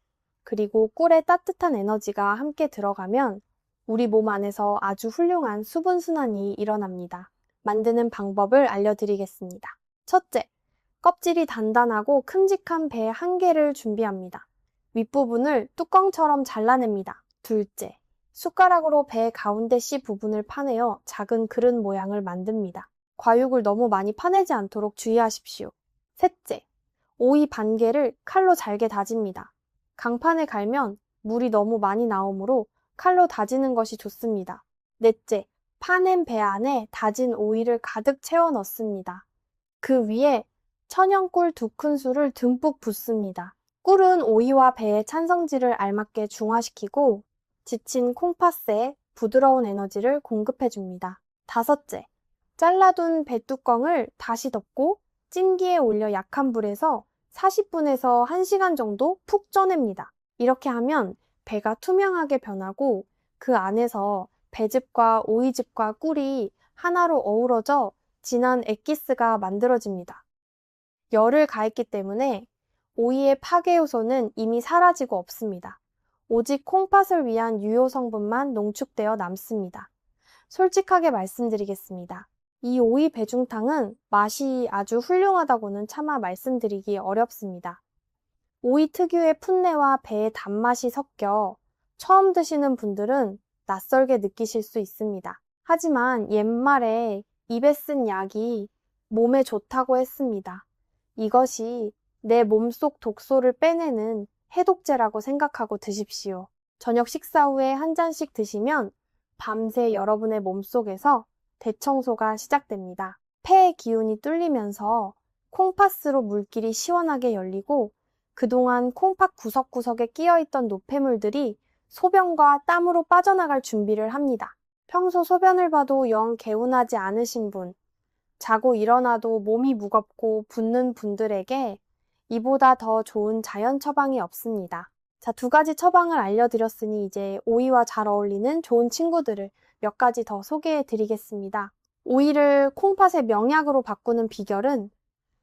그리고 꿀의 따뜻한 에너지가 함께 들어가면 우리 몸 안에서 아주 훌륭한 수분순환이 일어납니다. 만드는 방법을 알려드리겠습니다. 첫째, 껍질이 단단하고 큼직한 배 1개를 준비합니다. 윗부분을 뚜껑처럼 잘라냅니다. 둘째, 숟가락으로 배 가운데 씨 부분을 파내어 작은 그릇 모양을 만듭니다. 과육을 너무 많이 파내지 않도록 주의하십시오. 셋째, 오이 반 개를 칼로 잘게 다집니다. 강판에 갈면 물이 너무 많이 나오므로 칼로 다지는 것이 좋습니다. 넷째, 파낸 배 안에 다진 오이를 가득 채워 넣습니다. 그 위에 천연꿀 2큰술을 듬뿍 붓습니다. 꿀은 오이와 배의 찬성질을 알맞게 중화시키고 지친 콩팥에 부드러운 에너지를 공급해줍니다. 다섯째, 잘라둔 배 뚜껑을 다시 덮고 찜기에 올려 약한 불에서 40분에서 1시간 정도 푹 쪄냅니다. 이렇게 하면 배가 투명하게 변하고 그 안에서 배즙과 오이즙과 꿀이 하나로 어우러져 진한 액기스가 만들어집니다. 열을 가했기 때문에 오이의 파괴 요소는 이미 사라지고 없습니다. 오직 콩팥을 위한 유효 성분만 농축되어 남습니다. 솔직하게 말씀드리겠습니다. 이 오이 배중탕은 맛이 아주 훌륭하다고는 차마 말씀드리기 어렵습니다. 오이 특유의 풋내와 배의 단맛이 섞여 처음 드시는 분들은 낯설게 느끼실 수 있습니다. 하지만 옛말에 입에 쓴 약이 몸에 좋다고 했습니다. 이것이 내 몸속 독소를 빼내는 해독제라고 생각하고 드십시오. 저녁 식사 후에 한 잔씩 드시면 밤새 여러분의 몸속에서 대청소가 시작됩니다. 폐의 기운이 뚫리면서 콩팥으로 물길이 시원하게 열리고 그동안 콩팥 구석구석에 끼어있던 노폐물들이 소변과 땀으로 빠져나갈 준비를 합니다. 평소 소변을 봐도 영 개운하지 않으신 분, 자고 일어나도 몸이 무겁고 붓는 분들에게 이보다 더 좋은 자연 처방이 없습니다. 자, 2가지 처방을 알려드렸으니 이제 오이와 잘 어울리는 좋은 친구들을 몇 가지 더 소개해 드리겠습니다. 오이를 콩팥의 명약으로 바꾸는 비결은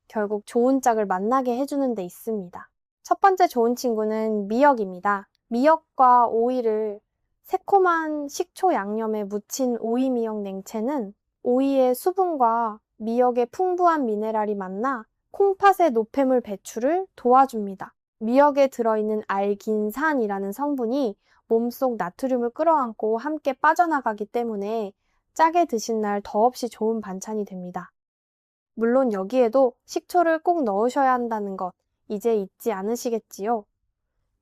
결국 좋은 짝을 만나게 해주는 데 있습니다. 첫 번째 좋은 친구는 미역입니다. 미역과 오이를 새콤한 식초 양념에 무친 오이 미역 냉채는 오이의 수분과 미역의 풍부한 미네랄이 만나 콩팥의 노폐물 배출을 도와줍니다. 미역에 들어있는 알긴산이라는 성분이 몸속 나트륨을 끌어안고 함께 빠져나가기 때문에 짜게 드신 날 더없이 좋은 반찬이 됩니다. 물론 여기에도 식초를 꼭 넣으셔야 한다는 것 이제 잊지 않으시겠지요?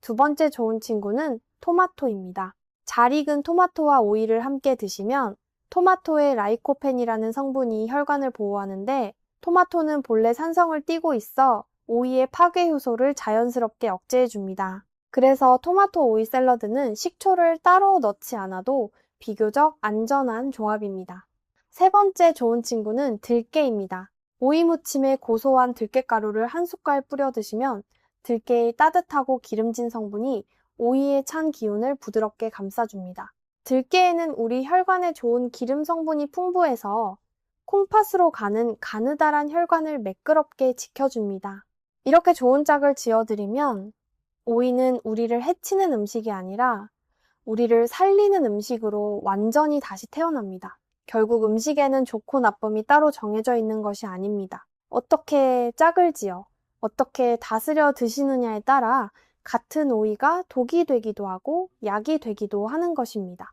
두 번째 좋은 친구는 토마토입니다. 잘 익은 토마토와 오이를 함께 드시면 토마토의 라이코펜이라는 성분이 혈관을 보호하는데 토마토는 본래 산성을 띠고 있어 오이의 파괴 효소를 자연스럽게 억제해줍니다. 그래서 토마토 오이 샐러드는 식초를 따로 넣지 않아도 비교적 안전한 조합입니다. 세 번째 좋은 친구는 들깨입니다. 오이 무침에 고소한 들깨가루를 한 숟갈 뿌려 드시면 들깨의 따뜻하고 기름진 성분이 오이의 찬 기운을 부드럽게 감싸줍니다. 들깨에는 우리 혈관에 좋은 기름 성분이 풍부해서 콩팥으로 가는 가느다란 혈관을 매끄럽게 지켜줍니다. 이렇게 좋은 짝을 지어드리면 오이는 우리를 해치는 음식이 아니라 우리를 살리는 음식으로 완전히 다시 태어납니다. 결국 음식에는 좋고 나쁨이 따로 정해져 있는 것이 아닙니다. 어떻게 짝을 지어, 어떻게 다스려 드시느냐에 따라 같은 오이가 독이 되기도 하고 약이 되기도 하는 것입니다.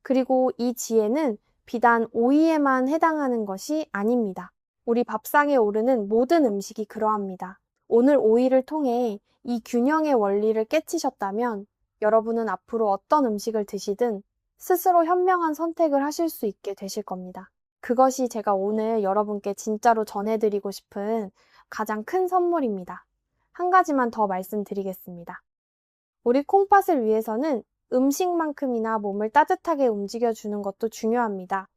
그리고 이 지혜는 비단 오이에만 해당하는 것이 아닙니다. 우리 밥상에 오르는 모든 음식이 그러합니다. 오늘 오이를 통해 이 균형의 원리를 깨치셨다면 여러분은 앞으로 어떤 음식을 드시든 스스로 현명한 선택을 하실 수 있게 되실 겁니다. 그것이 제가 오늘 여러분께 진짜로 전해드리고 싶은 가장 큰 선물입니다. 한 가지만 더 말씀드리겠습니다. 우리 콩팥을 위해서는 음식만큼이나 몸을 따뜻하게 움직여주는 것도 중요합니다.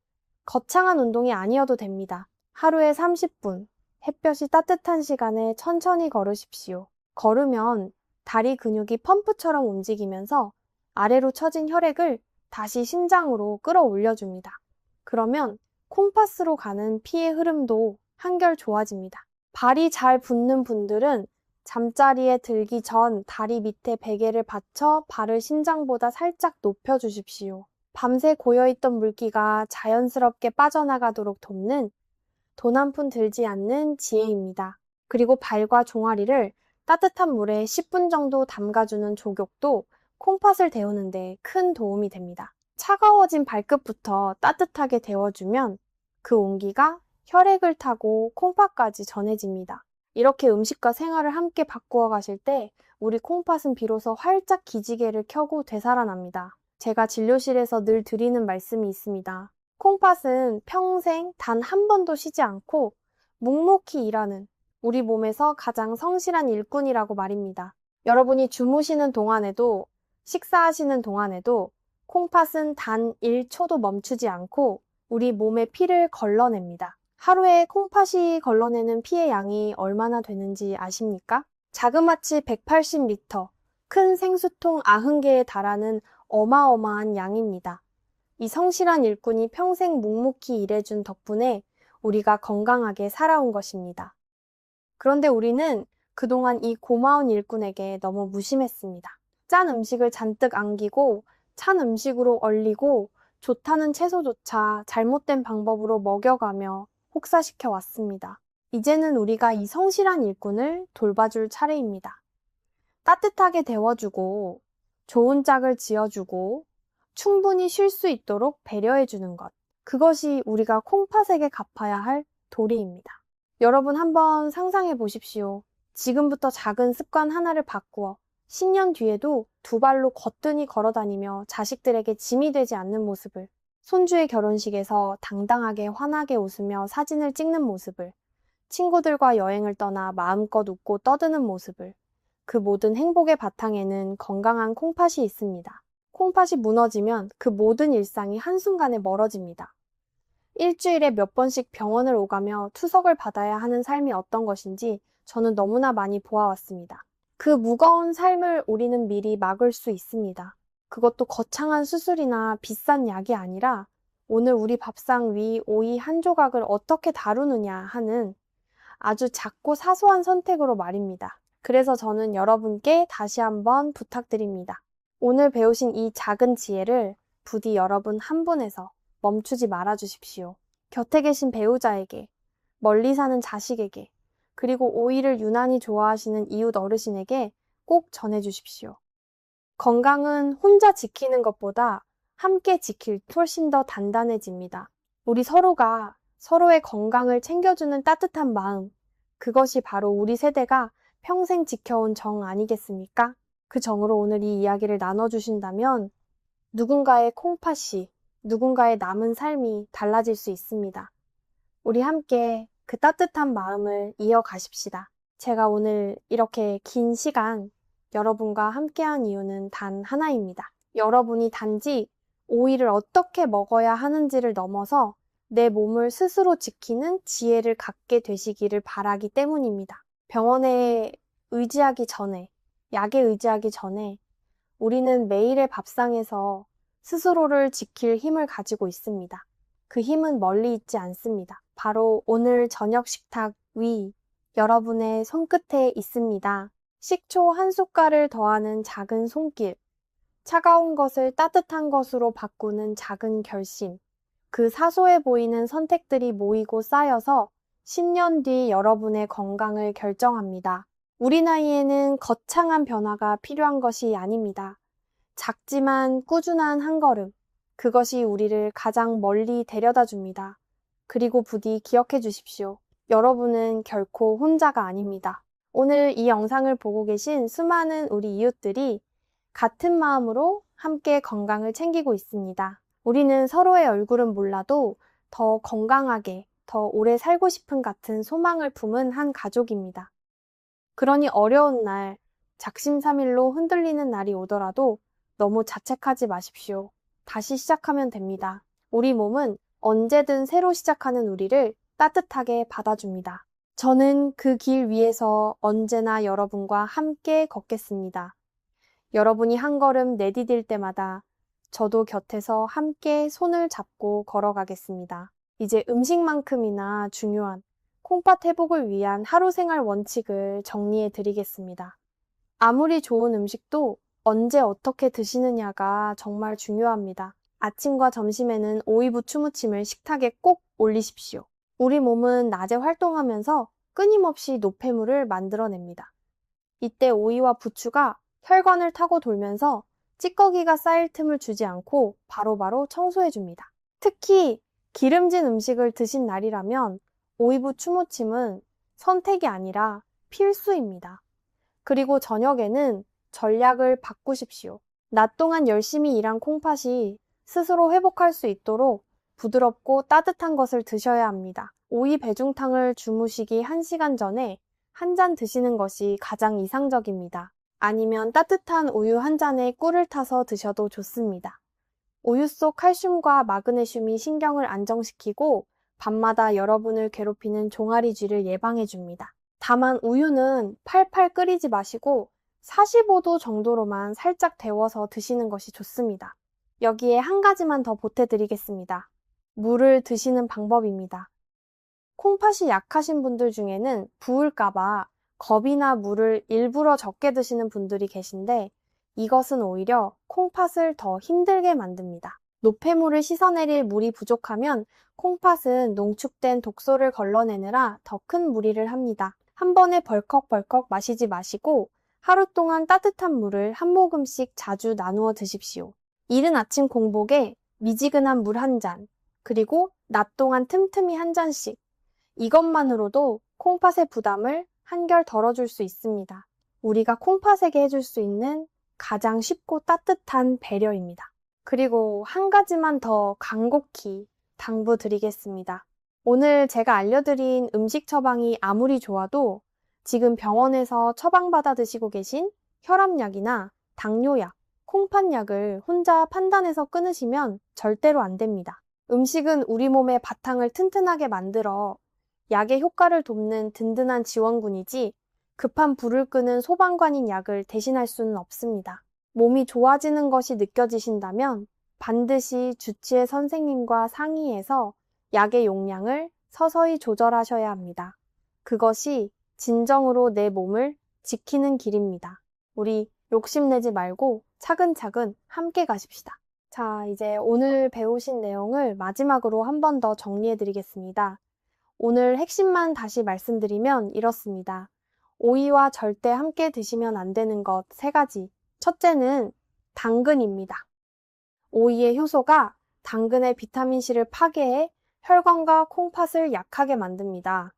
거창한 운동이 아니어도 됩니다. 하루에 30분, 햇볕이 따뜻한 시간에 천천히 걸으십시오. 걸으면 다리 근육이 펌프처럼 움직이면서 아래로 처진 혈액을 다시 심장으로 끌어올려줍니다. 그러면 콩팥으로 가는 피의 흐름도 한결 좋아집니다. 발이 잘 붓는 분들은 잠자리에 들기 전 다리 밑에 베개를 받쳐 발을 심장보다 살짝 높여주십시오. 밤새 고여있던 물기가 자연스럽게 빠져나가도록 돕는 돈 한 푼 들지 않는 지혜입니다. 그리고 발과 종아리를 따뜻한 물에 10분 정도 담가주는 족욕도 콩팥을 데우는 데 큰 도움이 됩니다. 차가워진 발끝부터 따뜻하게 데워주면 그 온기가 혈액을 타고 콩팥까지 전해집니다. 이렇게 음식과 생활을 함께 바꾸어 가실 때 우리 콩팥은 비로소 활짝 기지개를 켜고 되살아납니다. 제가 진료실에서 늘 드리는 말씀이 있습니다. 콩팥은 평생 단 한 번도 쉬지 않고 묵묵히 일하는 우리 몸에서 가장 성실한 일꾼이라고 말입니다. 여러분이 주무시는 동안에도 식사하시는 동안에도 콩팥은 단 1초도 멈추지 않고 우리 몸의 피를 걸러냅니다. 하루에 콩팥이 걸러내는 피의 양이 얼마나 되는지 아십니까? 자그마치 180리터, 큰 생수통 90개에 달하는 어마어마한 양입니다. 이 성실한 일꾼이 평생 묵묵히 일해준 덕분에 우리가 건강하게 살아온 것입니다. 그런데 우리는 그동안 이 고마운 일꾼에게 너무 무심했습니다. 짠 음식을 잔뜩 안기고 찬 음식으로 얼리고 좋다는 채소조차 잘못된 방법으로 먹여가며 혹사시켜 왔습니다. 이제는 우리가 이 성실한 일꾼을 돌봐줄 차례입니다. 따뜻하게 데워주고 좋은 짝을 지어주고 충분히 쉴 수 있도록 배려해주는 것. 그것이 우리가 콩팥에게 갚아야 할 도리입니다. 여러분 한번 상상해 보십시오. 지금부터 작은 습관 하나를 바꾸어 10년 뒤에도 두 발로 거뜬히 걸어다니며 자식들에게 짐이 되지 않는 모습을, 손주의 결혼식에서 당당하게 환하게 웃으며 사진을 찍는 모습을, 친구들과 여행을 떠나 마음껏 웃고 떠드는 모습을, 그 모든 행복의 바탕에는 건강한 콩팥이 있습니다. 콩팥이 무너지면 그 모든 일상이 한순간에 멀어집니다. 일주일에 몇 번씩 병원을 오가며 투석을 받아야 하는 삶이 어떤 것인지 저는 너무나 많이 보아왔습니다. 그 무거운 삶을 우리는 미리 막을 수 있습니다. 그것도 거창한 수술이나 비싼 약이 아니라 오늘 우리 밥상 위 오이 한 조각을 어떻게 다루느냐 하는 아주 작고 사소한 선택으로 말입니다. 그래서 저는 여러분께 다시 한번 부탁드립니다. 오늘 배우신 이 작은 지혜를 부디 여러분 한 분에서 멈추지 말아 주십시오. 곁에 계신 배우자에게, 멀리 사는 자식에게, 그리고 오이를 유난히 좋아하시는 이웃 어르신에게 꼭 전해 주십시오. 건강은 혼자 지키는 것보다 함께 지킬 때 훨씬 더 단단해집니다. 우리 서로가 서로의 건강을 챙겨주는 따뜻한 마음, 그것이 바로 우리 세대가 평생 지켜온 정 아니겠습니까? 그 정으로 오늘 이 이야기를 나눠주신다면 누군가의 콩팥이, 누군가의 남은 삶이 달라질 수 있습니다. 우리 함께 그 따뜻한 마음을 이어가십시다. 제가 오늘 이렇게 긴 시간 여러분과 함께한 이유는 단 하나입니다. 여러분이 단지 오이를 어떻게 먹어야 하는지를 넘어서 내 몸을 스스로 지키는 지혜를 갖게 되시기를 바라기 때문입니다. 병원에 의지하기 전에, 약에 의지하기 전에 우리는 매일의 밥상에서 스스로를 지킬 힘을 가지고 있습니다. 그 힘은 멀리 있지 않습니다. 바로 오늘 저녁 식탁 위 여러분의 손끝에 있습니다. 식초 한 숟갈을 더하는 작은 손길, 차가운 것을 따뜻한 것으로 바꾸는 작은 결심, 그 사소해 보이는 선택들이 모이고 쌓여서 10년 뒤 여러분의 건강을 결정합니다. 우리 나이에는 거창한 변화가 필요한 것이 아닙니다. 작지만 꾸준한 한 걸음, 그것이 우리를 가장 멀리 데려다 줍니다. 그리고 부디 기억해 주십시오. 여러분은 결코 혼자가 아닙니다. 오늘 이 영상을 보고 계신 수많은 우리 이웃들이 같은 마음으로 함께 건강을 챙기고 있습니다. 우리는 서로의 얼굴은 몰라도 더 건강하게, 더 오래 살고 싶은 같은 소망을 품은 한 가족입니다. 그러니 어려운 날, 작심삼일로 흔들리는 날이 오더라도 너무 자책하지 마십시오. 다시 시작하면 됩니다. 우리 몸은 언제든 새로 시작하는 우리를 따뜻하게 받아줍니다. 저는 그 길 위에서 언제나 여러분과 함께 걷겠습니다. 여러분이 한 걸음 내디딜 때마다 저도 곁에서 함께 손을 잡고 걸어가겠습니다. 이제 음식만큼이나 중요한 콩팥 회복을 위한 하루 생활 원칙을 정리해 드리겠습니다. 아무리 좋은 음식도 언제 어떻게 드시느냐가 정말 중요합니다. 아침과 점심에는 오이 부추 무침을 식탁에 꼭 올리십시오. 우리 몸은 낮에 활동하면서 끊임없이 노폐물을 만들어냅니다. 이때 오이와 부추가 혈관을 타고 돌면서 찌꺼기가 쌓일 틈을 주지 않고 바로바로 청소해줍니다. 특히 기름진 음식을 드신 날이라면 오이부추 무침은 선택이 아니라 필수입니다. 그리고 저녁에는 전략을 바꾸십시오. 낮 동안 열심히 일한 콩팥이 스스로 회복할 수 있도록 부드럽고 따뜻한 것을 드셔야 합니다. 오이 배중탕을 주무시기 1시간 전에 한 잔 드시는 것이 가장 이상적입니다. 아니면 따뜻한 우유 한 잔에 꿀을 타서 드셔도 좋습니다. 우유 속 칼슘과 마그네슘이 신경을 안정시키고 밤마다 여러분을 괴롭히는 종아리쥐를 예방해줍니다. 다만 우유는 팔팔 끓이지 마시고 45도 정도로만 살짝 데워서 드시는 것이 좋습니다. 여기에 한 가지만 더 보태드리겠습니다. 물을 드시는 방법입니다. 콩팥이 약하신 분들 중에는 부을까봐 겁이나 물을 일부러 적게 드시는 분들이 계신데 이것은 오히려 콩팥을 더 힘들게 만듭니다. 노폐물을 씻어내릴 물이 부족하면 콩팥은 농축된 독소를 걸러내느라 더 큰 무리를 합니다. 한 번에 벌컥벌컥 마시지 마시고 하루 동안 따뜻한 물을 한 모금씩 자주 나누어 드십시오. 이른 아침 공복에 미지근한 물 한 잔, 그리고 낮 동안 틈틈이 한 잔씩. 이것만으로도 콩팥의 부담을 한결 덜어줄 수 있습니다. 우리가 콩팥에게 해줄 수 있는 가장 쉽고 따뜻한 배려입니다. 그리고 한 가지만 더 간곡히 당부드리겠습니다. 오늘 제가 알려드린 음식 처방이 아무리 좋아도 지금 병원에서 처방받아 드시고 계신 혈압약이나 당뇨약, 콩팥약을 혼자 판단해서 끊으시면 절대로 안 됩니다. 음식은 우리 몸의 바탕을 튼튼하게 만들어 약의 효과를 돕는 든든한 지원군이지 급한 불을 끄는 소방관인 약을 대신할 수는 없습니다. 몸이 좋아지는 것이 느껴지신다면 반드시 주치의 선생님과 상의해서 약의 용량을 서서히 조절하셔야 합니다. 그것이 진정으로 내 몸을 지키는 길입니다. 우리 욕심내지 말고 차근차근 함께 가십시다. 자, 이제 오늘 배우신 내용을 마지막으로 한 번 더 정리해 드리겠습니다. 오늘 핵심만 다시 말씀드리면 이렇습니다. 오이와 절대 함께 드시면 안 되는 것 3가지. 첫째는 당근입니다. 오이의 효소가 당근의 비타민C를 파괴해 혈관과 콩팥을 약하게 만듭니다.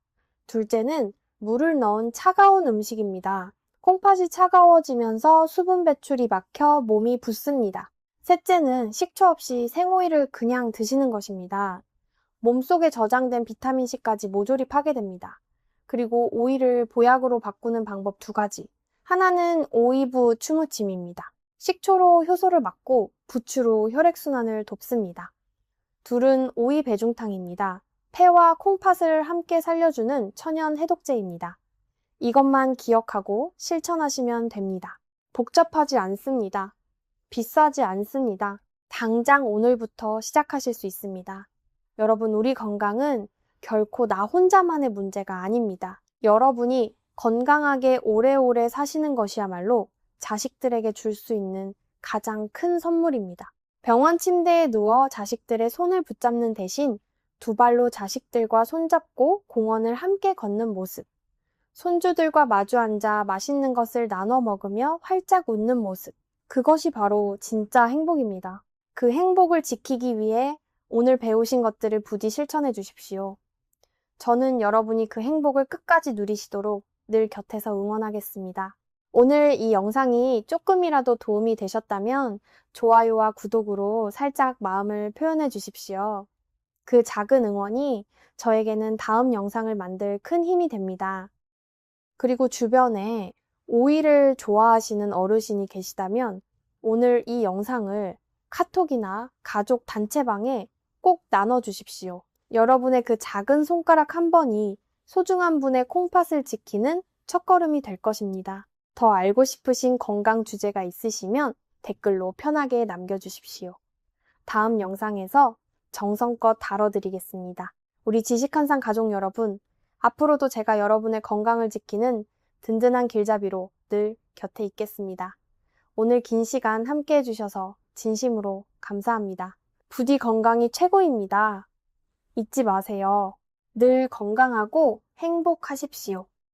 둘째는 물을 넣은 차가운 음식입니다. 콩팥이 차가워지면서 수분 배출이 막혀 몸이 붓습니다. 셋째는 식초 없이 생오이를 그냥 드시는 것입니다. 몸속에 저장된 비타민C까지 모조리 파괴됩니다. 그리고 오이를 보약으로 바꾸는 방법 2가지. 하나는 오이부 추무침입니다. 식초로 효소를 막고 부추로 혈액순환을 돕습니다. 둘은 오이 배중탕입니다. 폐와 콩팥을 함께 살려주는 천연 해독제입니다. 이것만 기억하고 실천하시면 됩니다. 복잡하지 않습니다. 비싸지 않습니다. 당장 오늘부터 시작하실 수 있습니다. 여러분, 우리 건강은 결코 나 혼자만의 문제가 아닙니다. 여러분이 건강하게 오래오래 사시는 것이야말로 자식들에게 줄 수 있는 가장 큰 선물입니다. 병원 침대에 누워 자식들의 손을 붙잡는 대신 두 발로 자식들과 손잡고 공원을 함께 걷는 모습, 손주들과 마주 앉아 맛있는 것을 나눠 먹으며 활짝 웃는 모습, 그것이 바로 진짜 행복입니다. 그 행복을 지키기 위해 오늘 배우신 것들을 부디 실천해 주십시오. 저는 여러분이 그 행복을 끝까지 누리시도록 늘 곁에서 응원하겠습니다. 오늘 이 영상이 조금이라도 도움이 되셨다면 좋아요와 구독으로 살짝 마음을 표현해 주십시오. 그 작은 응원이 저에게는 다음 영상을 만들 큰 힘이 됩니다. 그리고 주변에 오이를 좋아하시는 어르신이 계시다면 오늘 이 영상을 카톡이나 가족 단체방에 꼭 나눠주십시오. 여러분의 그 작은 손가락 한 번이 소중한 분의 콩팥을 지키는 첫걸음이 될 것입니다. 더 알고 싶으신 건강 주제가 있으시면 댓글로 편하게 남겨주십시오. 다음 영상에서 정성껏 다뤄드리겠습니다. 우리 지식한상 가족 여러분, 앞으로도 제가 여러분의 건강을 지키는 든든한 길잡이로 늘 곁에 있겠습니다. 오늘 긴 시간 함께 해주셔서 진심으로 감사합니다. 부디 건강이 최고입니다. 잊지 마세요. 늘 건강하고 행복하십시오.